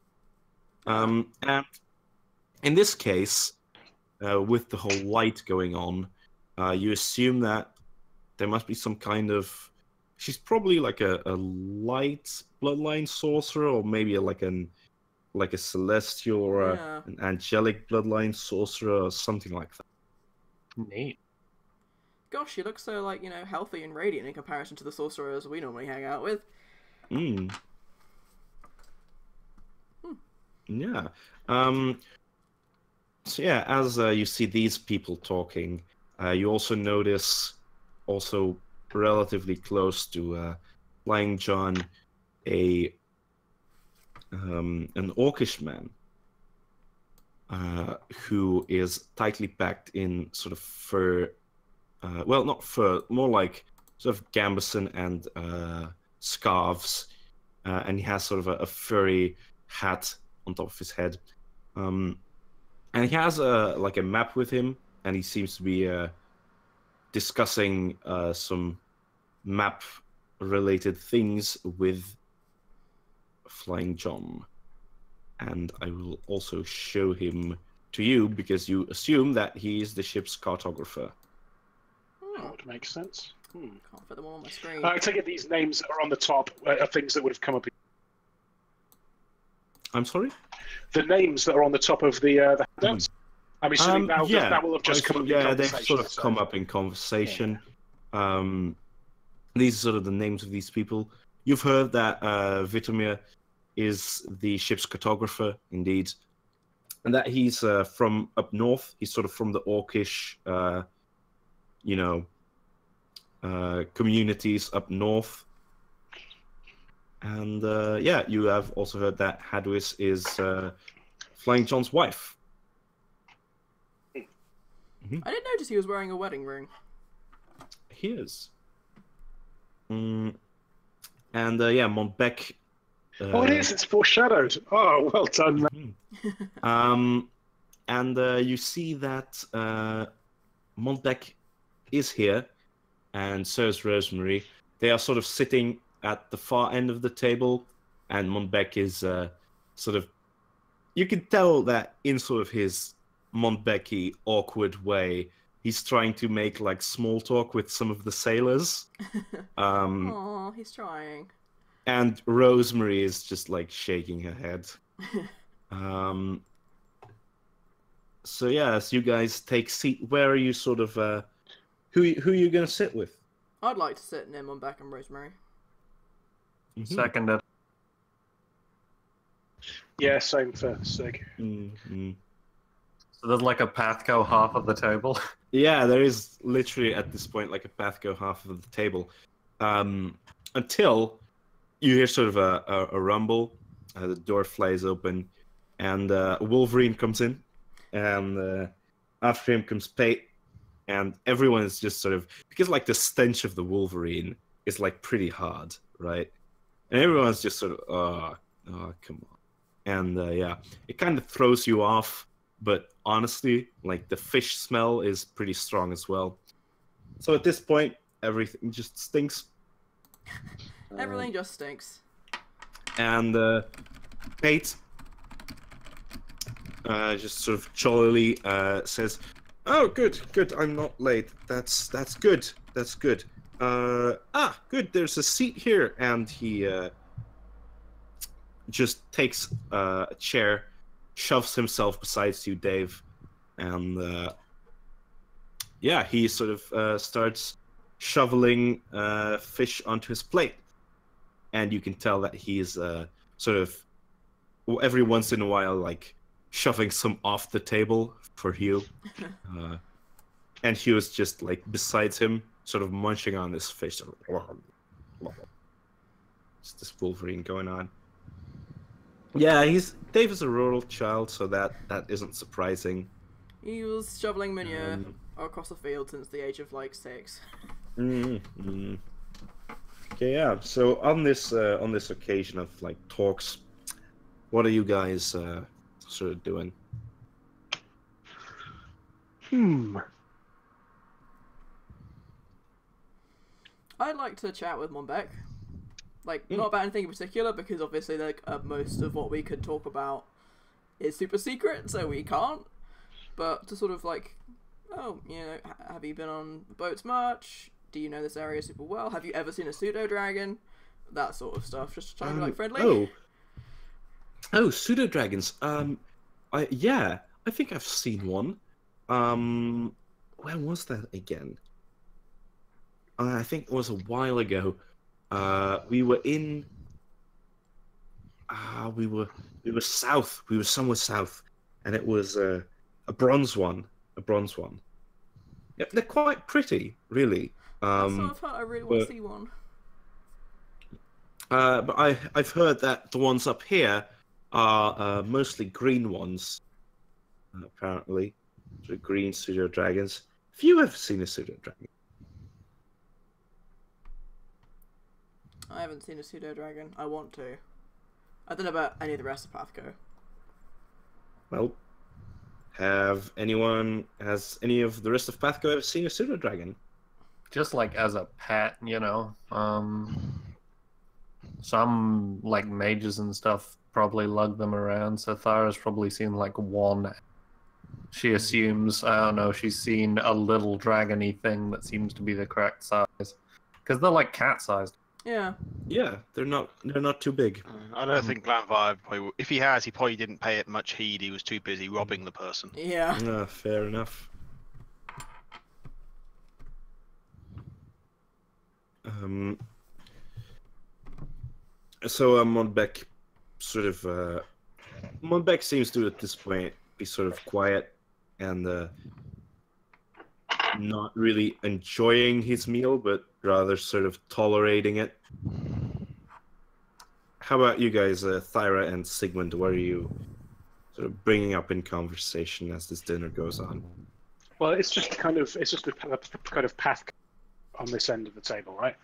And in this case, with the whole light going on, you assume that there must be some kind of. She's probably like a light bloodline sorcerer, or maybe like a celestial or an angelic bloodline sorcerer, or something like that. Neat. Gosh, she looks so like, healthy and radiant in comparison to the sorcerers we normally hang out with. Yeah. So yeah, as you see these people talking, you also notice, also relatively close to Flying John, an orcish man who is tightly packed in sort of fur. Well, not fur, more like sort of gambeson and scarves, and he has sort of a furry hat on top of his head, and he has like a map with him, and he seems to be discussing some map-related things with Flying John. And I will also show him to you because you assume that he is the ship's cartographer. That would make sense. Can't fit them all on my screen. I take it these names that are on the top are things that would have come up. I'm sorry? The names that are on the top of the handouts. I'm assuming that will have just come up in conversation. They've sort of come up in conversation. Yeah. These are sort of the names of these people. You've heard that Vitomir is the ship's cartographer, indeed. And that he's from up north. He's sort of from the Orcish, communities up north. And yeah, you have also heard that Hadwis is Flying John's wife. I didn't notice he was wearing a wedding ring. He is. And yeah, Montbec. Oh, it is. It's foreshadowed. Oh, well done, man. And you see that Montbec is here, and so is Rosemary. They are sort of sitting at the far end of the table, and Montbec is sort of. You can tell that in sort of his Montbec-y awkward way, he's trying to make like small talk with some of the sailors. Aw, he's trying. And Rosemary is just like shaking her head. So yeah, as you guys take seat, where are you sort of who are you gonna sit with? I'd like to sit near Montbec and Rosemary. Seconded. Yeah, same for Sig. So there's like a PATHCO half of the table. Yeah, there is literally at this point like a PATHCO half of the table. Until you hear sort of a rumble, the door flies open, and Wolverine comes in, and after him comes Pate, and everyone is just sort of, because like the stench of the Wolverine is like pretty hard, right? And everyone's just sort of, oh come on. And yeah, it kind of throws you off. but honestly, like the fish smell is pretty strong as well. So at this point, everything just stinks. Everything just stinks. And Kate just sort of jollily says, "Oh, good, good. I'm not late. That's good. That's good. Good. There's a seat here." And he just takes a chair, shoves himself beside you, Dave, and yeah, he sort of starts shoveling fish onto his plate, and you can tell that he's sort of every once in a while, like shoving some off the table for Hugh. And Hugh is just like beside him, sort of munching on this fish. It's this Wolverine going on. Yeah, Dave is a rural child, so that isn't surprising. He was shoveling manure across the field since the age of like 6. Okay, yeah. So on this occasion of like talks, what are you guys sort of doing? I'd like to chat with Monbeck. Like, not about anything in particular, because obviously like most of what we could talk about is super secret, so we can't. But to sort of like, oh, you know, have you been on boats much? Do you know this area super well? Have you ever seen a pseudo dragon? That sort of stuff. Just trying to be like friendly. Oh, pseudo dragons. I think I've seen one. When was that again? I think it was a while ago. We were in. We were south. We were somewhere south, and it was a bronze one. A bronze one. Yeah, they're quite pretty, really. That's sort of how I really want to see one. But I've heard that the ones up here are mostly green ones. Apparently, so green pseudo dragons. Have you ever seen a pseudo dragon? I haven't seen a pseudo dragon. I want to. I don't know about any of the rest of PATHCO. Well, has any of the rest of PATHCO ever seen a pseudo dragon? Just like as a pet, you know. Some like mages and stuff probably lug them around. So Thyra's probably seen like one. She assumes, I don't know, she's seen a little dragony thing that seems to be the correct size. Because they're like cat-sized. Yeah. Yeah, they're not too big. I don't think Glanvire, if he has, he probably didn't pay it much heed. He was too busy robbing the person. Yeah. No, fair enough. So Monbeck sort of Monbeck seems to at this point be sort of quiet and not really enjoying his meal, but rather sort of tolerating it. How about you guys, Thyra and Sigmund? What are you sort of bringing up in conversation as this dinner goes on? Well, it's just a kind of path on this end of the table, right?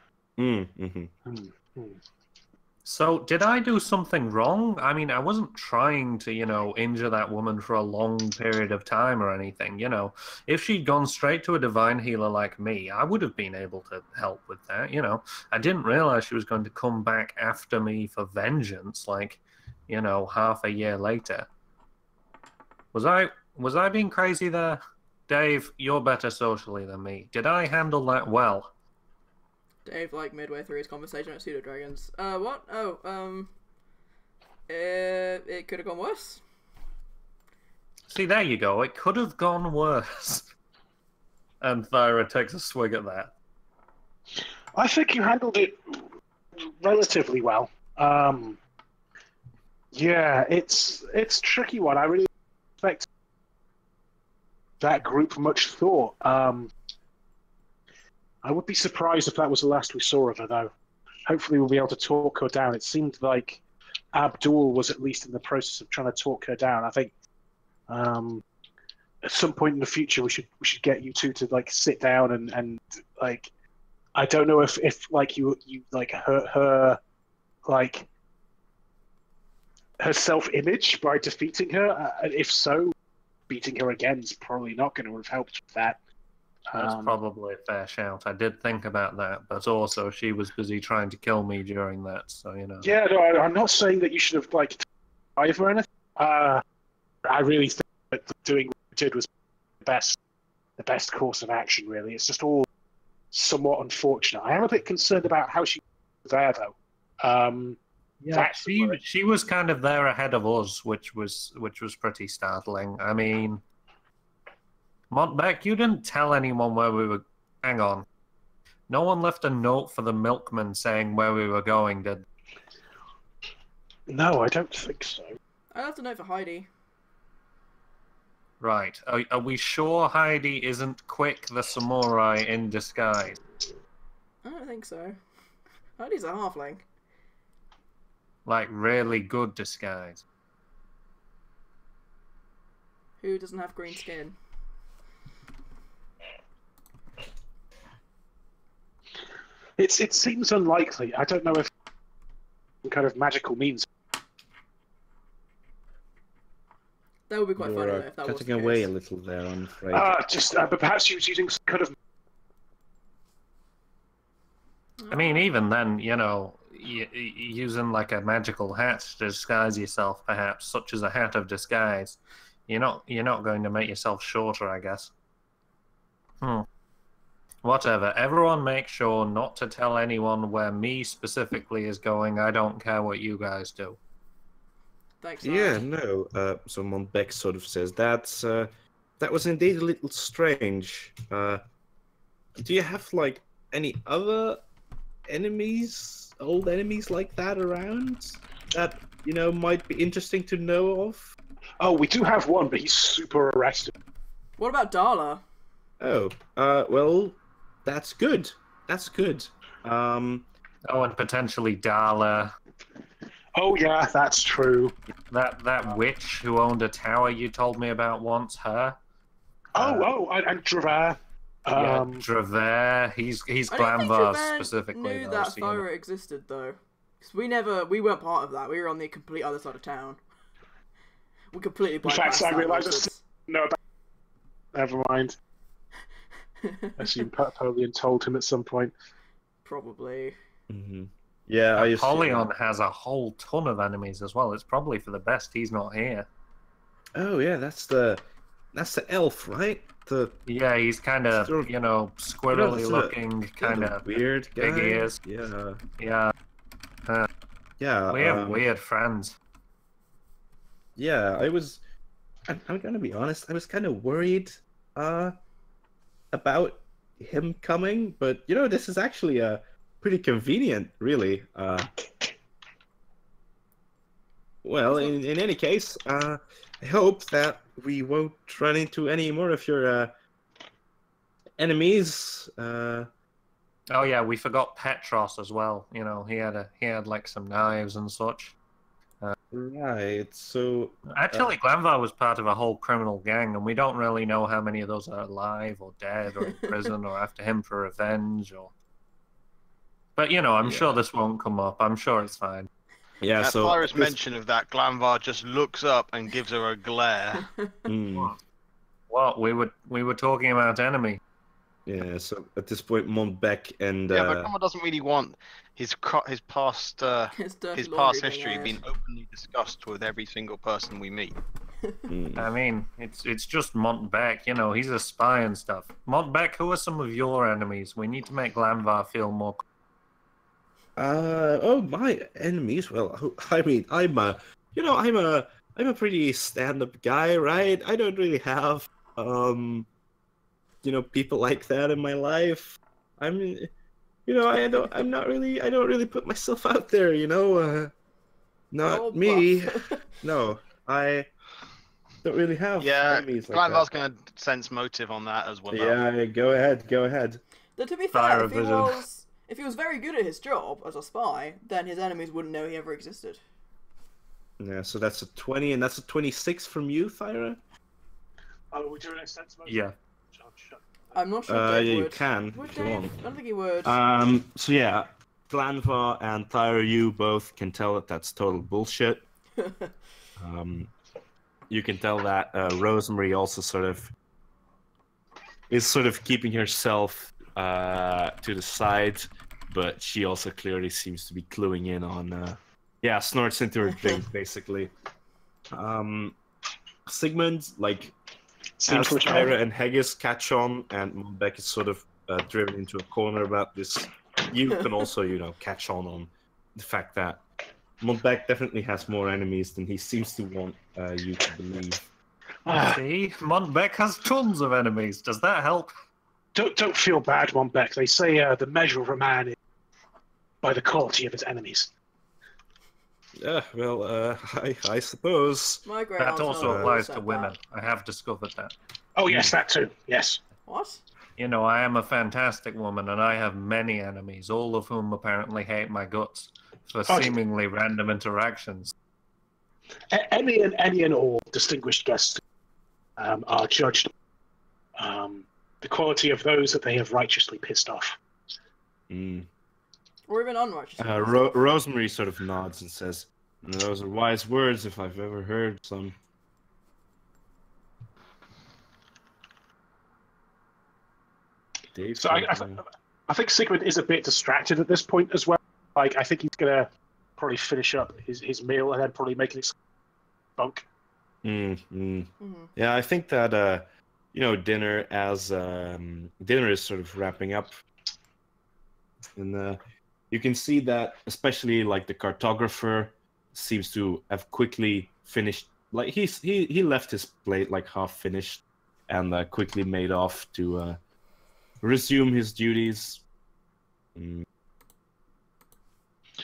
So, did I do something wrong? I mean, I wasn't trying to, injure that woman for a long period of time or anything, If she'd gone straight to a divine healer like me, I would have been able to help with that, I didn't realize she was going to come back after me for vengeance, like, half a year later. Was I being crazy there? Dave, you're better socially than me. Did I handle that well? Dave, like, midway through his conversation about pseudo-dragons. What? Oh, it could have gone worse. See, there you go. It could have gone worse. And Thyra takes a swig at that. I think you handled it relatively well. Yeah, it's a tricky one. I really expect that group much thought. I would be surprised if that was the last we saw of her, though. Hopefully we'll be able to talk her down. It seemed like Abdul was at least in the process of trying to talk her down. I think at some point in the future we should get you two to like sit down and like, I don't know if like you like hurt her like her self-image by defeating her. And if so, beating her again is probably not going to have helped with that. That's probably a fair shout. I did think about that, but also she was busy trying to kill me during that, so you know. Yeah, no, I'm not saying that you should have like died or anything. I really think that doing what you did was the best course of action. Really, it's just all somewhat unfortunate. I am a bit concerned about how she was there, though. Yeah, she was kind of there ahead of us, which was pretty startling. I mean, Montbec, you didn't tell anyone where we were. Hang on, no one left a note for the milkman saying where we were going, did? No, I don't think so. I left a note for Heidi. Right. Are we sure Heidi isn't Quick the samurai in disguise? I don't think so. Heidi's a halfling. Like, really good disguise. Who doesn't have green skin? It seems unlikely. I don't know if some kind of magical means. That would be quite funny though, if that was cutting away a little there, I'm afraid. But perhaps she was using some kind of. I mean, even then, you know, using like a magical hat to disguise yourself, perhaps, such as a hat of disguise, you're not going to make yourself shorter, I guess. Whatever. Everyone make sure not to tell anyone where me specifically is going. I don't care what you guys do. Thanks. Yeah, no. So Montbec sort of says that was indeed a little strange. Do you have like any other enemies, old enemies like that around that might be interesting to know of? Oh, we do have one, but he's super arrested. What about Darla? Oh, well, that's good. That's good. Oh, and potentially Darla. Oh yeah, that's true. That witch who owned a tower you told me about once, her. And Draver. Yeah, Draver. He's Glanvar specifically. Knew that Thyra existed though, because we weren't part of that. We were on the complete other side of town. We completely bypassed. In fact, I realised no. Never mind. I assume Napoleon told him at some point. Probably. Mm-hmm. Yeah, Apollyon has a whole ton of enemies as well. It's probably for the best he's not here. Oh yeah, that's the elf, right? Yeah, he's kind of squirrely looking, kind of weird guy. Big ears. Yeah. Yeah. Yeah. We have weird friends. Yeah, I'm gonna be honest. I was kind of worried about him coming, but this is actually pretty convenient, really. Well, in any case, I hope that we won't run into any more of your enemies. Oh yeah, we forgot Petros as well. He had like some knives and such. Right. So actually, Glanvar was part of a whole criminal gang, and we don't really know how many of those are alive or dead or in prison or after him for revenge or. But I'm sure this won't come up. I'm sure it's fine. Yeah. At so Thyra's mention of that, Glanvar just looks up and gives her a glare. What? We were talking about enemy. Yeah. So at this point, Montbec and yeah, but Glanvar doesn't really want his past history being openly discussed with every single person we meet. I mean, it's just Montbec. He's a spy and stuff. Montbec, who are some of your enemies? We need to make Glanvar feel more. My enemies. Well, I mean, I'm a pretty stand-up guy, right? I don't really have people like that in my life. I don't really put myself out there. Not me. No, I don't really have enemies like Glanvar's that. going to sense motive on that as well. Yeah, go ahead. Though, to be fair, if he was very good at his job as a spy, then his enemies wouldn't know he ever existed. Yeah, so that's a 20, and that's a 26 from you, Thyra? Oh, we're doing a sense motive? Yeah. I'm not sure Dave yeah, would. you can, Would if you Dave? want. I don't think he would. So yeah, Glanvar and Thyra, you both can tell that that's total bullshit. you can tell that Rosemary also is sort of keeping herself to the side, but she also clearly seems to be cluing in on snorts into her drink basically. Sigmund, like, as Tyra and Haggis catch on and Monbeck is sort of driven into a corner about this, you can also, catch on the fact that Monbeck definitely has more enemies than he seems to want you to believe. See, Monbeck has tons of enemies. Does that help? Don't feel bad, Monbeck. They say the measure of a man is by the quality of his enemies. Yeah, well, I suppose. That also applies to women. I have discovered that. Oh, yes, that too. Yes. What? I am a fantastic woman, and I have many enemies, all of whom apparently hate my guts for seemingly random interactions. Any and all distinguished guests are judged the quality of those that they have righteously pissed off. Or even unrighteously. Rosemary sort of nods and says, "Those are wise words if I've ever heard some." Dave, so I think Sigmund is a bit distracted at this point as well. Like, I think he's gonna probably finish up his meal and then probably make it bunk. Yeah, I think that dinner is sort of wrapping up, and you can see that especially like the cartographer seems to have quickly finished. Like he left his plate like half finished, and quickly made off to resume his duties.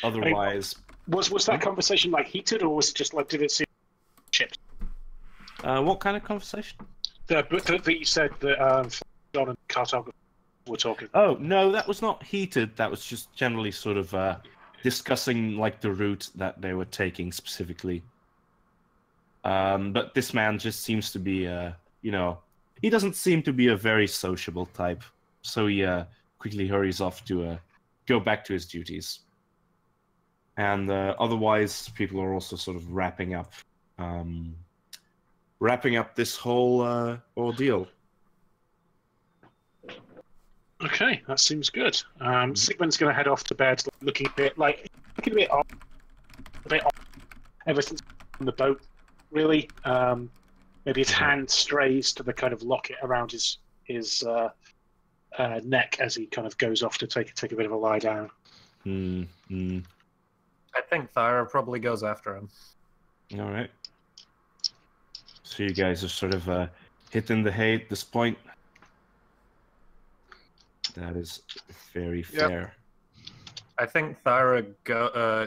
Otherwise, was that conversation like heated, or was it just like, did it seem chips? What kind of conversation? That you said that John and cartographer were talking. Oh no, that was not heated. That was just generally sort of discussing like the route that they were taking specifically. But this man just seems to be, he doesn't seem to be a very sociable type. So he quickly hurries off to go back to his duties. And otherwise, people are also sort of wrapping up this whole ordeal. Okay, that seems good. Sigmund's going to head off to bed, looking a bit off, ever since on the boat. Really, maybe his hand strays to the kind of locket around his neck as he kind of goes off to take a bit of a lie down. I think Thyra probably goes after him. All right. So you guys are sort of hitting the hay at this point. That is very fair. I think Thyra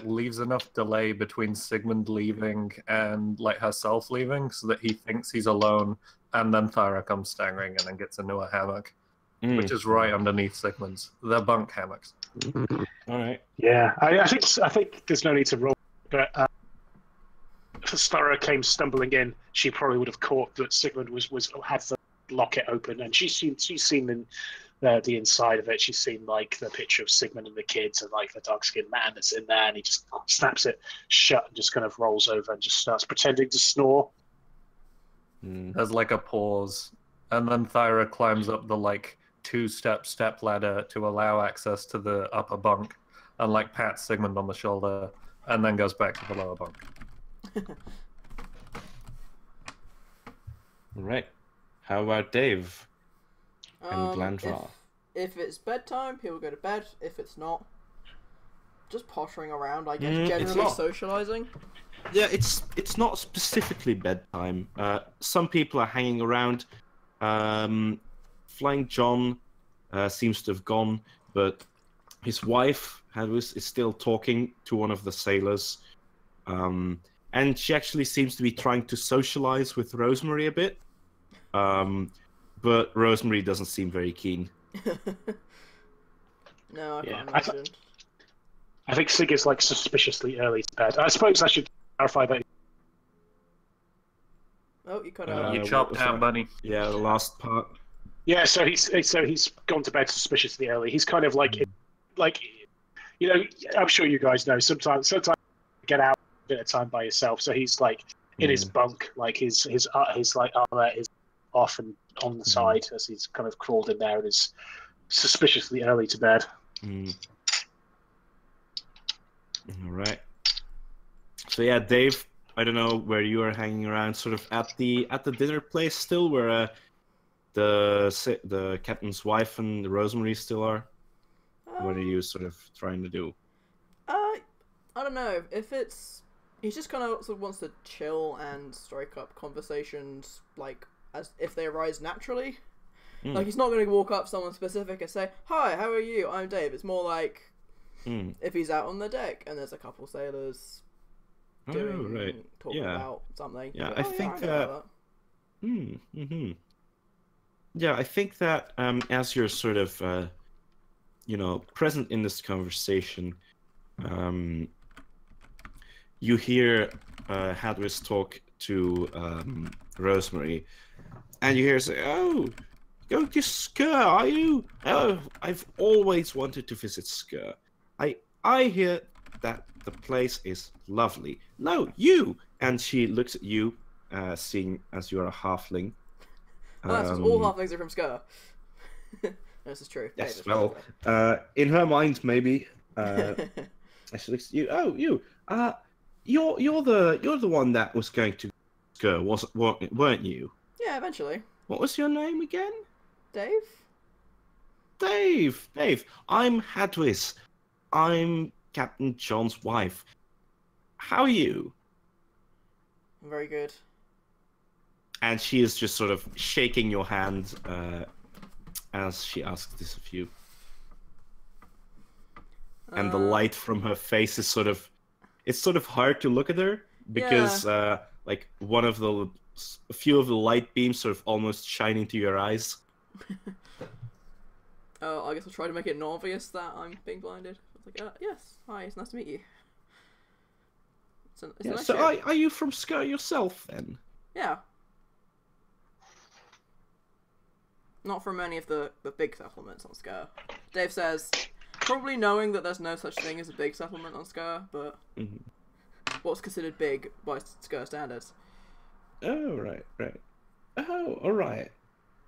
leaves enough delay between Sigmund leaving and like herself leaving so that he thinks he's alone, and then Thyra comes staggering in and gets into a hammock, which is right underneath Sigmund's. They're bunk hammocks. All right. Yeah, I think there's no need to roll, but if Thyra came stumbling in, she probably would have caught that Sigmund had the locket open, and she's seen the inside of it. She's seen like the picture of Sigmund and the kids and like the dark-skinned man that's in there, and he just snaps it shut and just kind of rolls over and just starts pretending to snore. There's like a pause, and then Thyra climbs up the like two-step ladder to allow access to the upper bunk, and like pats Sigmund on the shoulder, and then goes back to the lower bunk. Right. How about Dave? And Glandvar? If it's bedtime, he'll go to bed. If it's not, just pottering around, I guess, generally socializing. Yeah, it's not specifically bedtime. Some people are hanging around. Flying John seems to have gone, but his wife is still talking to one of the sailors. And she actually seems to be trying to socialize with Rosemary a bit. But Rosemary doesn't seem very keen. No, I can't imagine. I think Sig is like suspiciously early to bed. I suppose I should clarify that. Oh, you cut out. You chopped out, buddy. Yeah, the last part. Yeah, so he's gone to bed suspiciously early. He's kind of like I'm sure you guys know. Sometimes you get out a bit of time by yourself. So he's like in his bunk, like his like armor is off and on the side as he's kind of crawled in there and is suspiciously early to bed. All right. So yeah, Dave, I don't know where you are hanging around, sort of at the dinner place still, where the captain's wife and Rosemary still are. What are you sort of trying to do? I don't know if he's just kind of sort of wants to chill and strike up conversations like as if they arise naturally. Like he's not going to walk up to someone specific and say, "Hi, how are you? I'm Dave." It's more like if he's out on the deck and there's a couple sailors talking about something. Yeah, like, I think that. Yeah, I think that as you're sort of present in this conversation, you hear Hadris talk to Rosemary, and you hear her say, "Oh, going to Sker, are you? Oh, I've always wanted to visit Sker. I hear that the place is lovely. No, you!" And she looks at you, seeing as you're a halfling. Oh, that's all halflings are from Sker. This is true. Yes, well, in her mind, maybe. She looks at you. Oh, you. You're the one that was going to Sker, weren't you? Yeah, eventually. What was your name again? Dave. Dave. I'm Hadris. I'm Captain John's wife. How are you? I'm very good. And she is just sort of shaking your hand as she asks this of you. And the light from her face is sort of... It's sort of hard to look at her because like a few of the light beams sort of almost shine into your eyes. Oh, I guess I'll try to make it not obvious that I'm being blinded. It's like, yes, hi, it's nice to meet you. Nice so are you from Sker yourself then? Yeah. Not from any of the big settlements on Sker. Dave says, probably knowing that there's no such thing as a big settlement on Sker, but what's considered big by Sker standards. Oh, right. Oh, all right.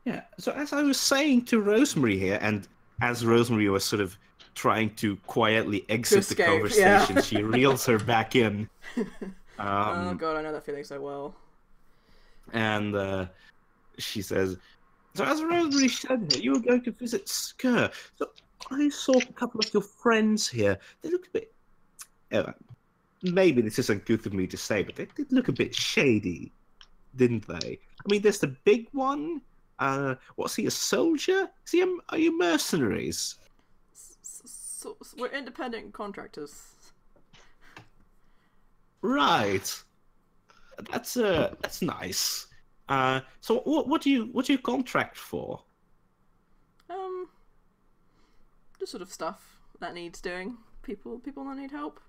Yeah, so as I was saying to Rosemary here, and as Rosemary was sort of trying to quietly exit the conversation, she reels her back in. Oh god, I know that feeling so well. And she says, so as Rosemary said, you were going to visit Sker. So I saw a couple of your friends here. They look a bit... maybe this isn't good of me to say, but they did look a bit shady, didn't they? I mean, there's the big one. What's he, a soldier? Are you mercenaries? So we're independent contractors. Right. That's nice. So what do you contract for? Just sort of stuff that needs doing. People that need help.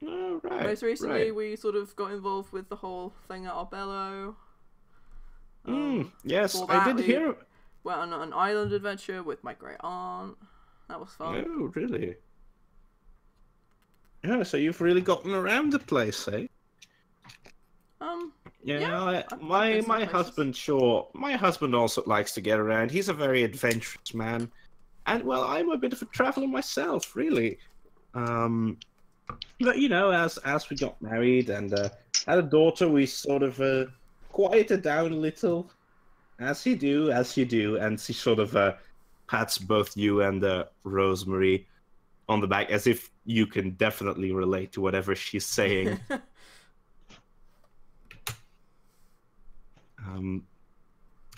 Oh, right. Most recently, we sort of got involved with the whole thing at Arbello. Yes, I did hear. Went on an island adventure with my great aunt. That was fun. Oh, really? Yeah, so you've really gotten around the place, eh? Yeah. My husband, my husband also likes to get around. He's a very adventurous man, and well, I'm a bit of a traveler myself, really. But as we got married and had a daughter, we sort of quieted down a little, as you do, and she sort of pats both you and Rosemary on the back, as if you can definitely relate to whatever she's saying.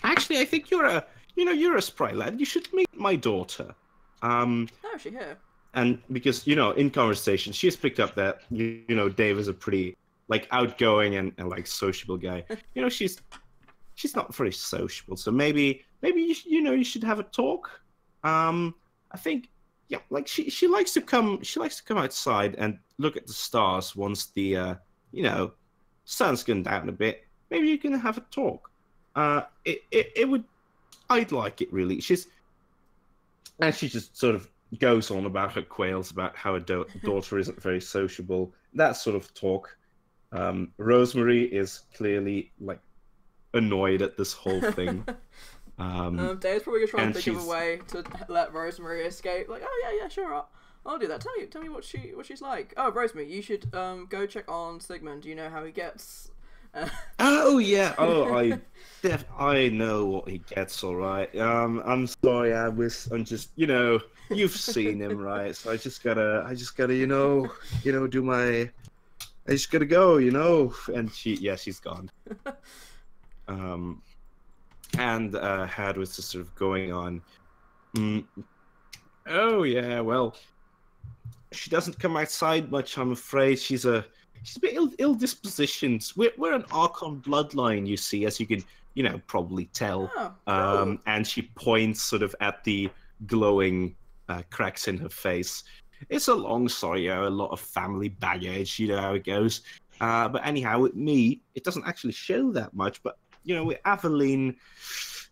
Actually, I think you're a spry lad. You should meet my daughter. Oh, is she here? And because, in conversation, she's picked up that, Dave is a pretty, like, outgoing and like, sociable guy. She's not very sociable, so maybe you should have a talk. I think, yeah, like, she likes to come outside and look at the stars once the, sun's gone down a bit. Maybe you can have a talk. I'd like it, really. And she just sort of goes on about her quails, about how her daughter isn't very sociable, that sort of talk. Rosemary is clearly like annoyed at this whole thing. Dave's probably gonna try and think of a way to let Rosemary escape. Like, oh yeah, sure, I'll do that. Tell me what she's like. Oh, Rosemary, you should go check on Sigmund. Do you know how he gets? Oh yeah. Oh, I know what he gets. All right. I'm sorry. I'm just you've seen him, right? So I just gotta do my. I just gotta go, And she's gone. And Had was just sort of going on. Oh yeah, well, she doesn't come outside much. I'm afraid she's a bit ill-dispositioned. We're an Archon bloodline, you see, as you can probably tell. Oh, cool. And she points sort of at the glowing cracks in her face. It's a long story, a lot of family baggage, how it goes. But anyhow, with me, it doesn't actually show that much. But with Aveline,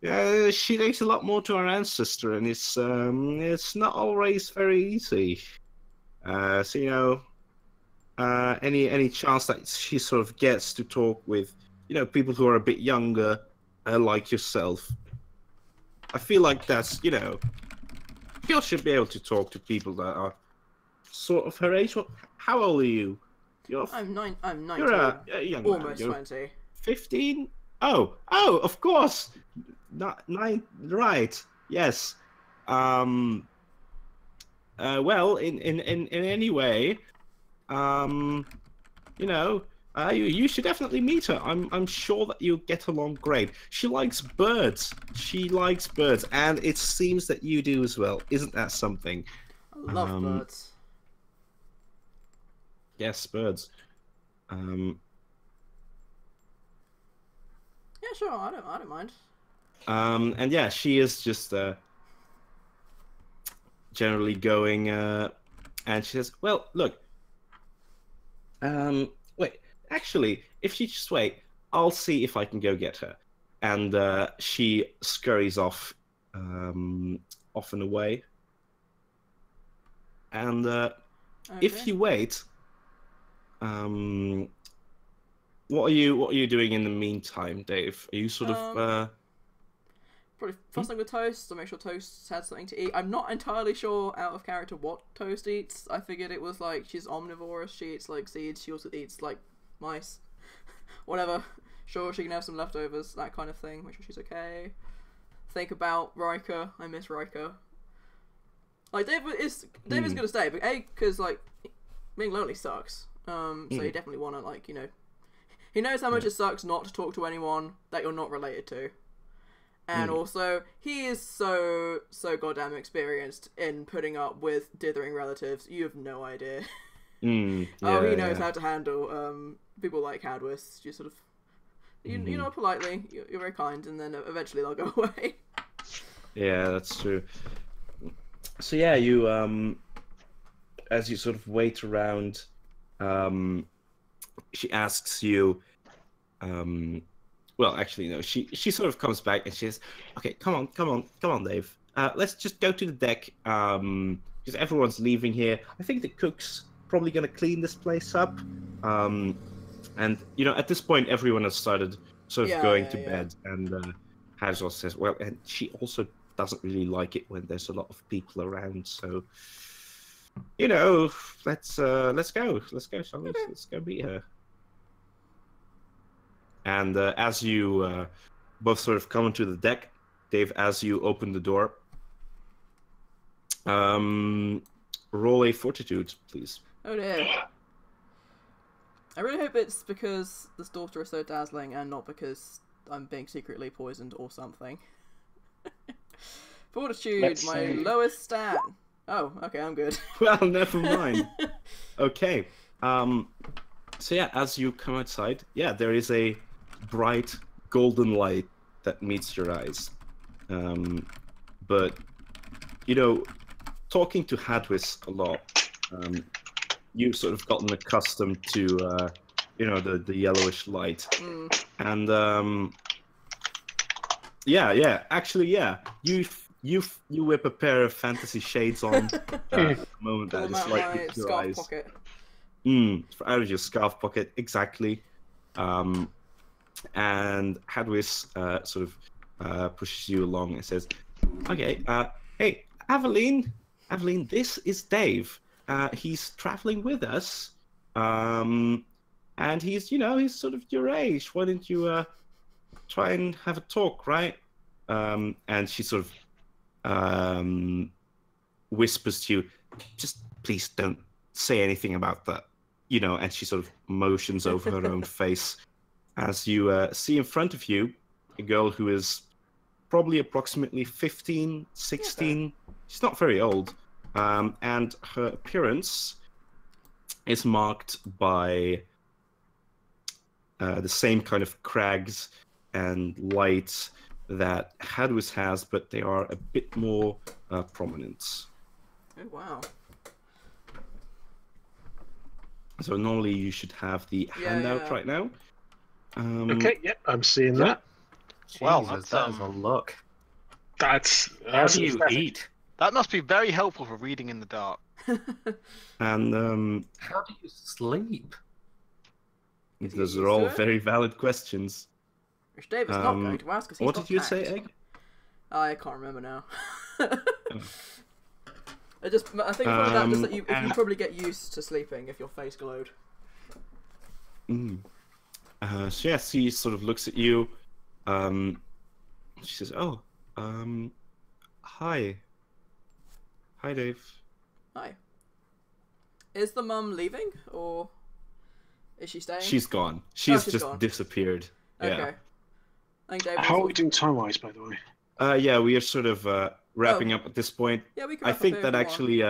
she relates a lot more to our ancestor, and it's not always very easy. So any chance that she sort of gets to talk with people who are a bit younger, like yourself, I feel like that's you should be able to talk to people that are sort of her age. How old are you? I'm 19. You're a young almost man. 20. 15? Oh, of course. Not 9. Right. Yes. Well, in any way, you should definitely meet her. I'm sure that you'll get along great. She likes birds. And it seems that you do as well. Isn't that something? I love birds. Yes, birds. Yeah, sure. I don't mind. And yeah, she is just generally going. And she says, "Well, look. Wait. Actually, if you just wait, I'll see if I can go get her." And she scurries off, off and away. And if you wait. What are you doing in the meantime, Dave? Are you sort of probably fussing with Toast to make sure Toast had something to eat. I'm not entirely sure out of character what Toast eats. I figured it was like she's omnivorous, she eats like seeds, she also eats like mice. Whatever. Sure, she can have some leftovers, that kind of thing. Make sure she's okay. Think about Riker. I miss Riker. Like David is gonna stay, but because like being lonely sucks. So you definitely want to like he knows how much it sucks not to talk to anyone that you're not related to, and also he is so goddamn experienced in putting up with dithering relatives. You have no idea. He knows how to handle people like Hadwis. You sort of politely, you're very kind, and then eventually they'll go away. Yeah, that's true. So yeah, you as you sort of wait around. She asks you, well, actually, no, she sort of comes back and she says, "Okay, come on, Dave. Let's just go to the deck, because everyone's leaving here. I think the cook's probably going to clean this place up." And, at this point, everyone has started sort of going to bed, and Hazel says, "Well," and she also doesn't really like it when there's a lot of people around, so... let's go, shall we? Let's go meet her. And as you both sort of come onto the deck, Dave, as you open the door, roll a fortitude, please. Oh dear. I really hope it's because this daughter is so dazzling and not because I'm being secretly poisoned or something. Fortitude, my lowest stat. Oh, okay, I'm good. Well, never mind. Okay. So yeah, as you come outside, there is a bright golden light that meets your eyes. But talking to Hadwis a lot, you've sort of gotten accustomed to the yellowish light. And you whip a pair of fantasy shades on at the moment that is like my your scarf eyes. pocket. out of your scarf pocket, exactly. And Hadwis sort of pushes you along and says, "Okay, hey, Aveline, this is Dave. He's traveling with us, and he's sort of your age. Why don't you try and have a talk, right?" And she sort of whispers to you, "Just please don't say anything about that," and she sort of motions over her own face as you see in front of you a girl who is probably approximately 15, 16. Okay. She's not very old, and her appearance is marked by the same kind of crags and lights that Hadwis has, but they are a bit more prominent. Oh, wow. So normally you should have the handout right now. Okay, yep, I'm seeing that. Well, that is a look. How do you eat? That must be very helpful for reading in the dark. And how do you sleep? Those are all very valid questions. Which David's not going to ask, because he's What did you say, Egg? I can't remember now. I think probably that just that you probably get used to sleeping if your face glowed. So yeah, she sort of looks at you. She says, "Oh, hi, Dave." Hi. Is the mum leaving, or is she staying? She's gone. She's just gone. Disappeared. Okay. Yeah. I think Dave How are we doing time-wise, by the way? Yeah, we are sort of wrapping up at this point. Yeah, we can. I think that actually,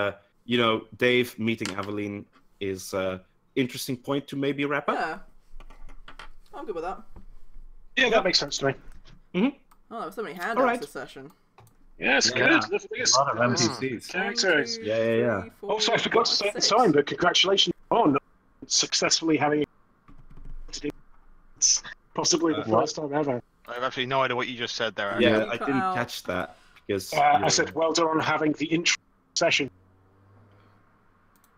Dave meeting Aveline is interesting point to maybe wrap up. Yeah, I'm good with that. Yeah, that makes sense to me. Oh, there were so many handouts this session. Yeah, it's good. A lot of NPCs. Characters. Yeah. Also, I forgot to say at the time, but congratulations on successfully having to do this. Possibly the first time ever. I have absolutely no idea what you just said there. Actually. Yeah, I didn't catch that because I said well done on having the intro session.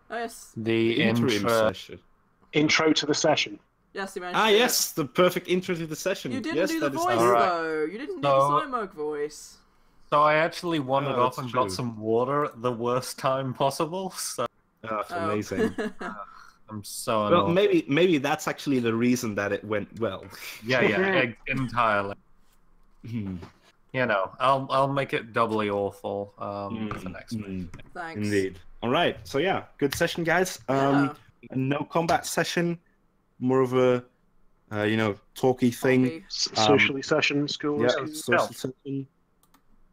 Oh yes. The interim session. Intro to the session. Yes, you managed. Yes, the perfect intro to the session. You didn't do the voice though. You didn't do the Cymog voice. So I actually wandered off and got some water at the worst time possible. So that's amazing. I'm so annoyed. Well, maybe that's actually the reason that it went well. Yeah, entirely. I'll make it doubly awful for next week. Thanks. Indeed. All right. So yeah, good session, guys. No combat session, more of a talky thing. Socially session, school. Yeah, social session.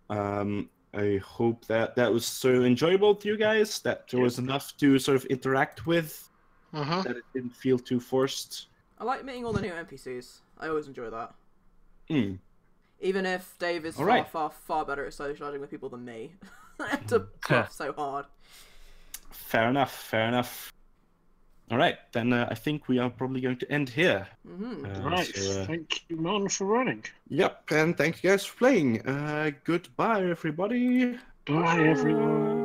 I hope that was so enjoyable to you guys. That there was enough to sort of interact with. That it didn't feel too forced. I like meeting all the new NPCs. I always enjoy that. Even if Dave is far better at socializing with people than me. I have to bluff so hard. Fair enough. All right, then I think we are probably going to end here. Right, thank you, Mon, for running. Yep, and thank you guys for playing. Goodbye, everybody. Bye, everyone.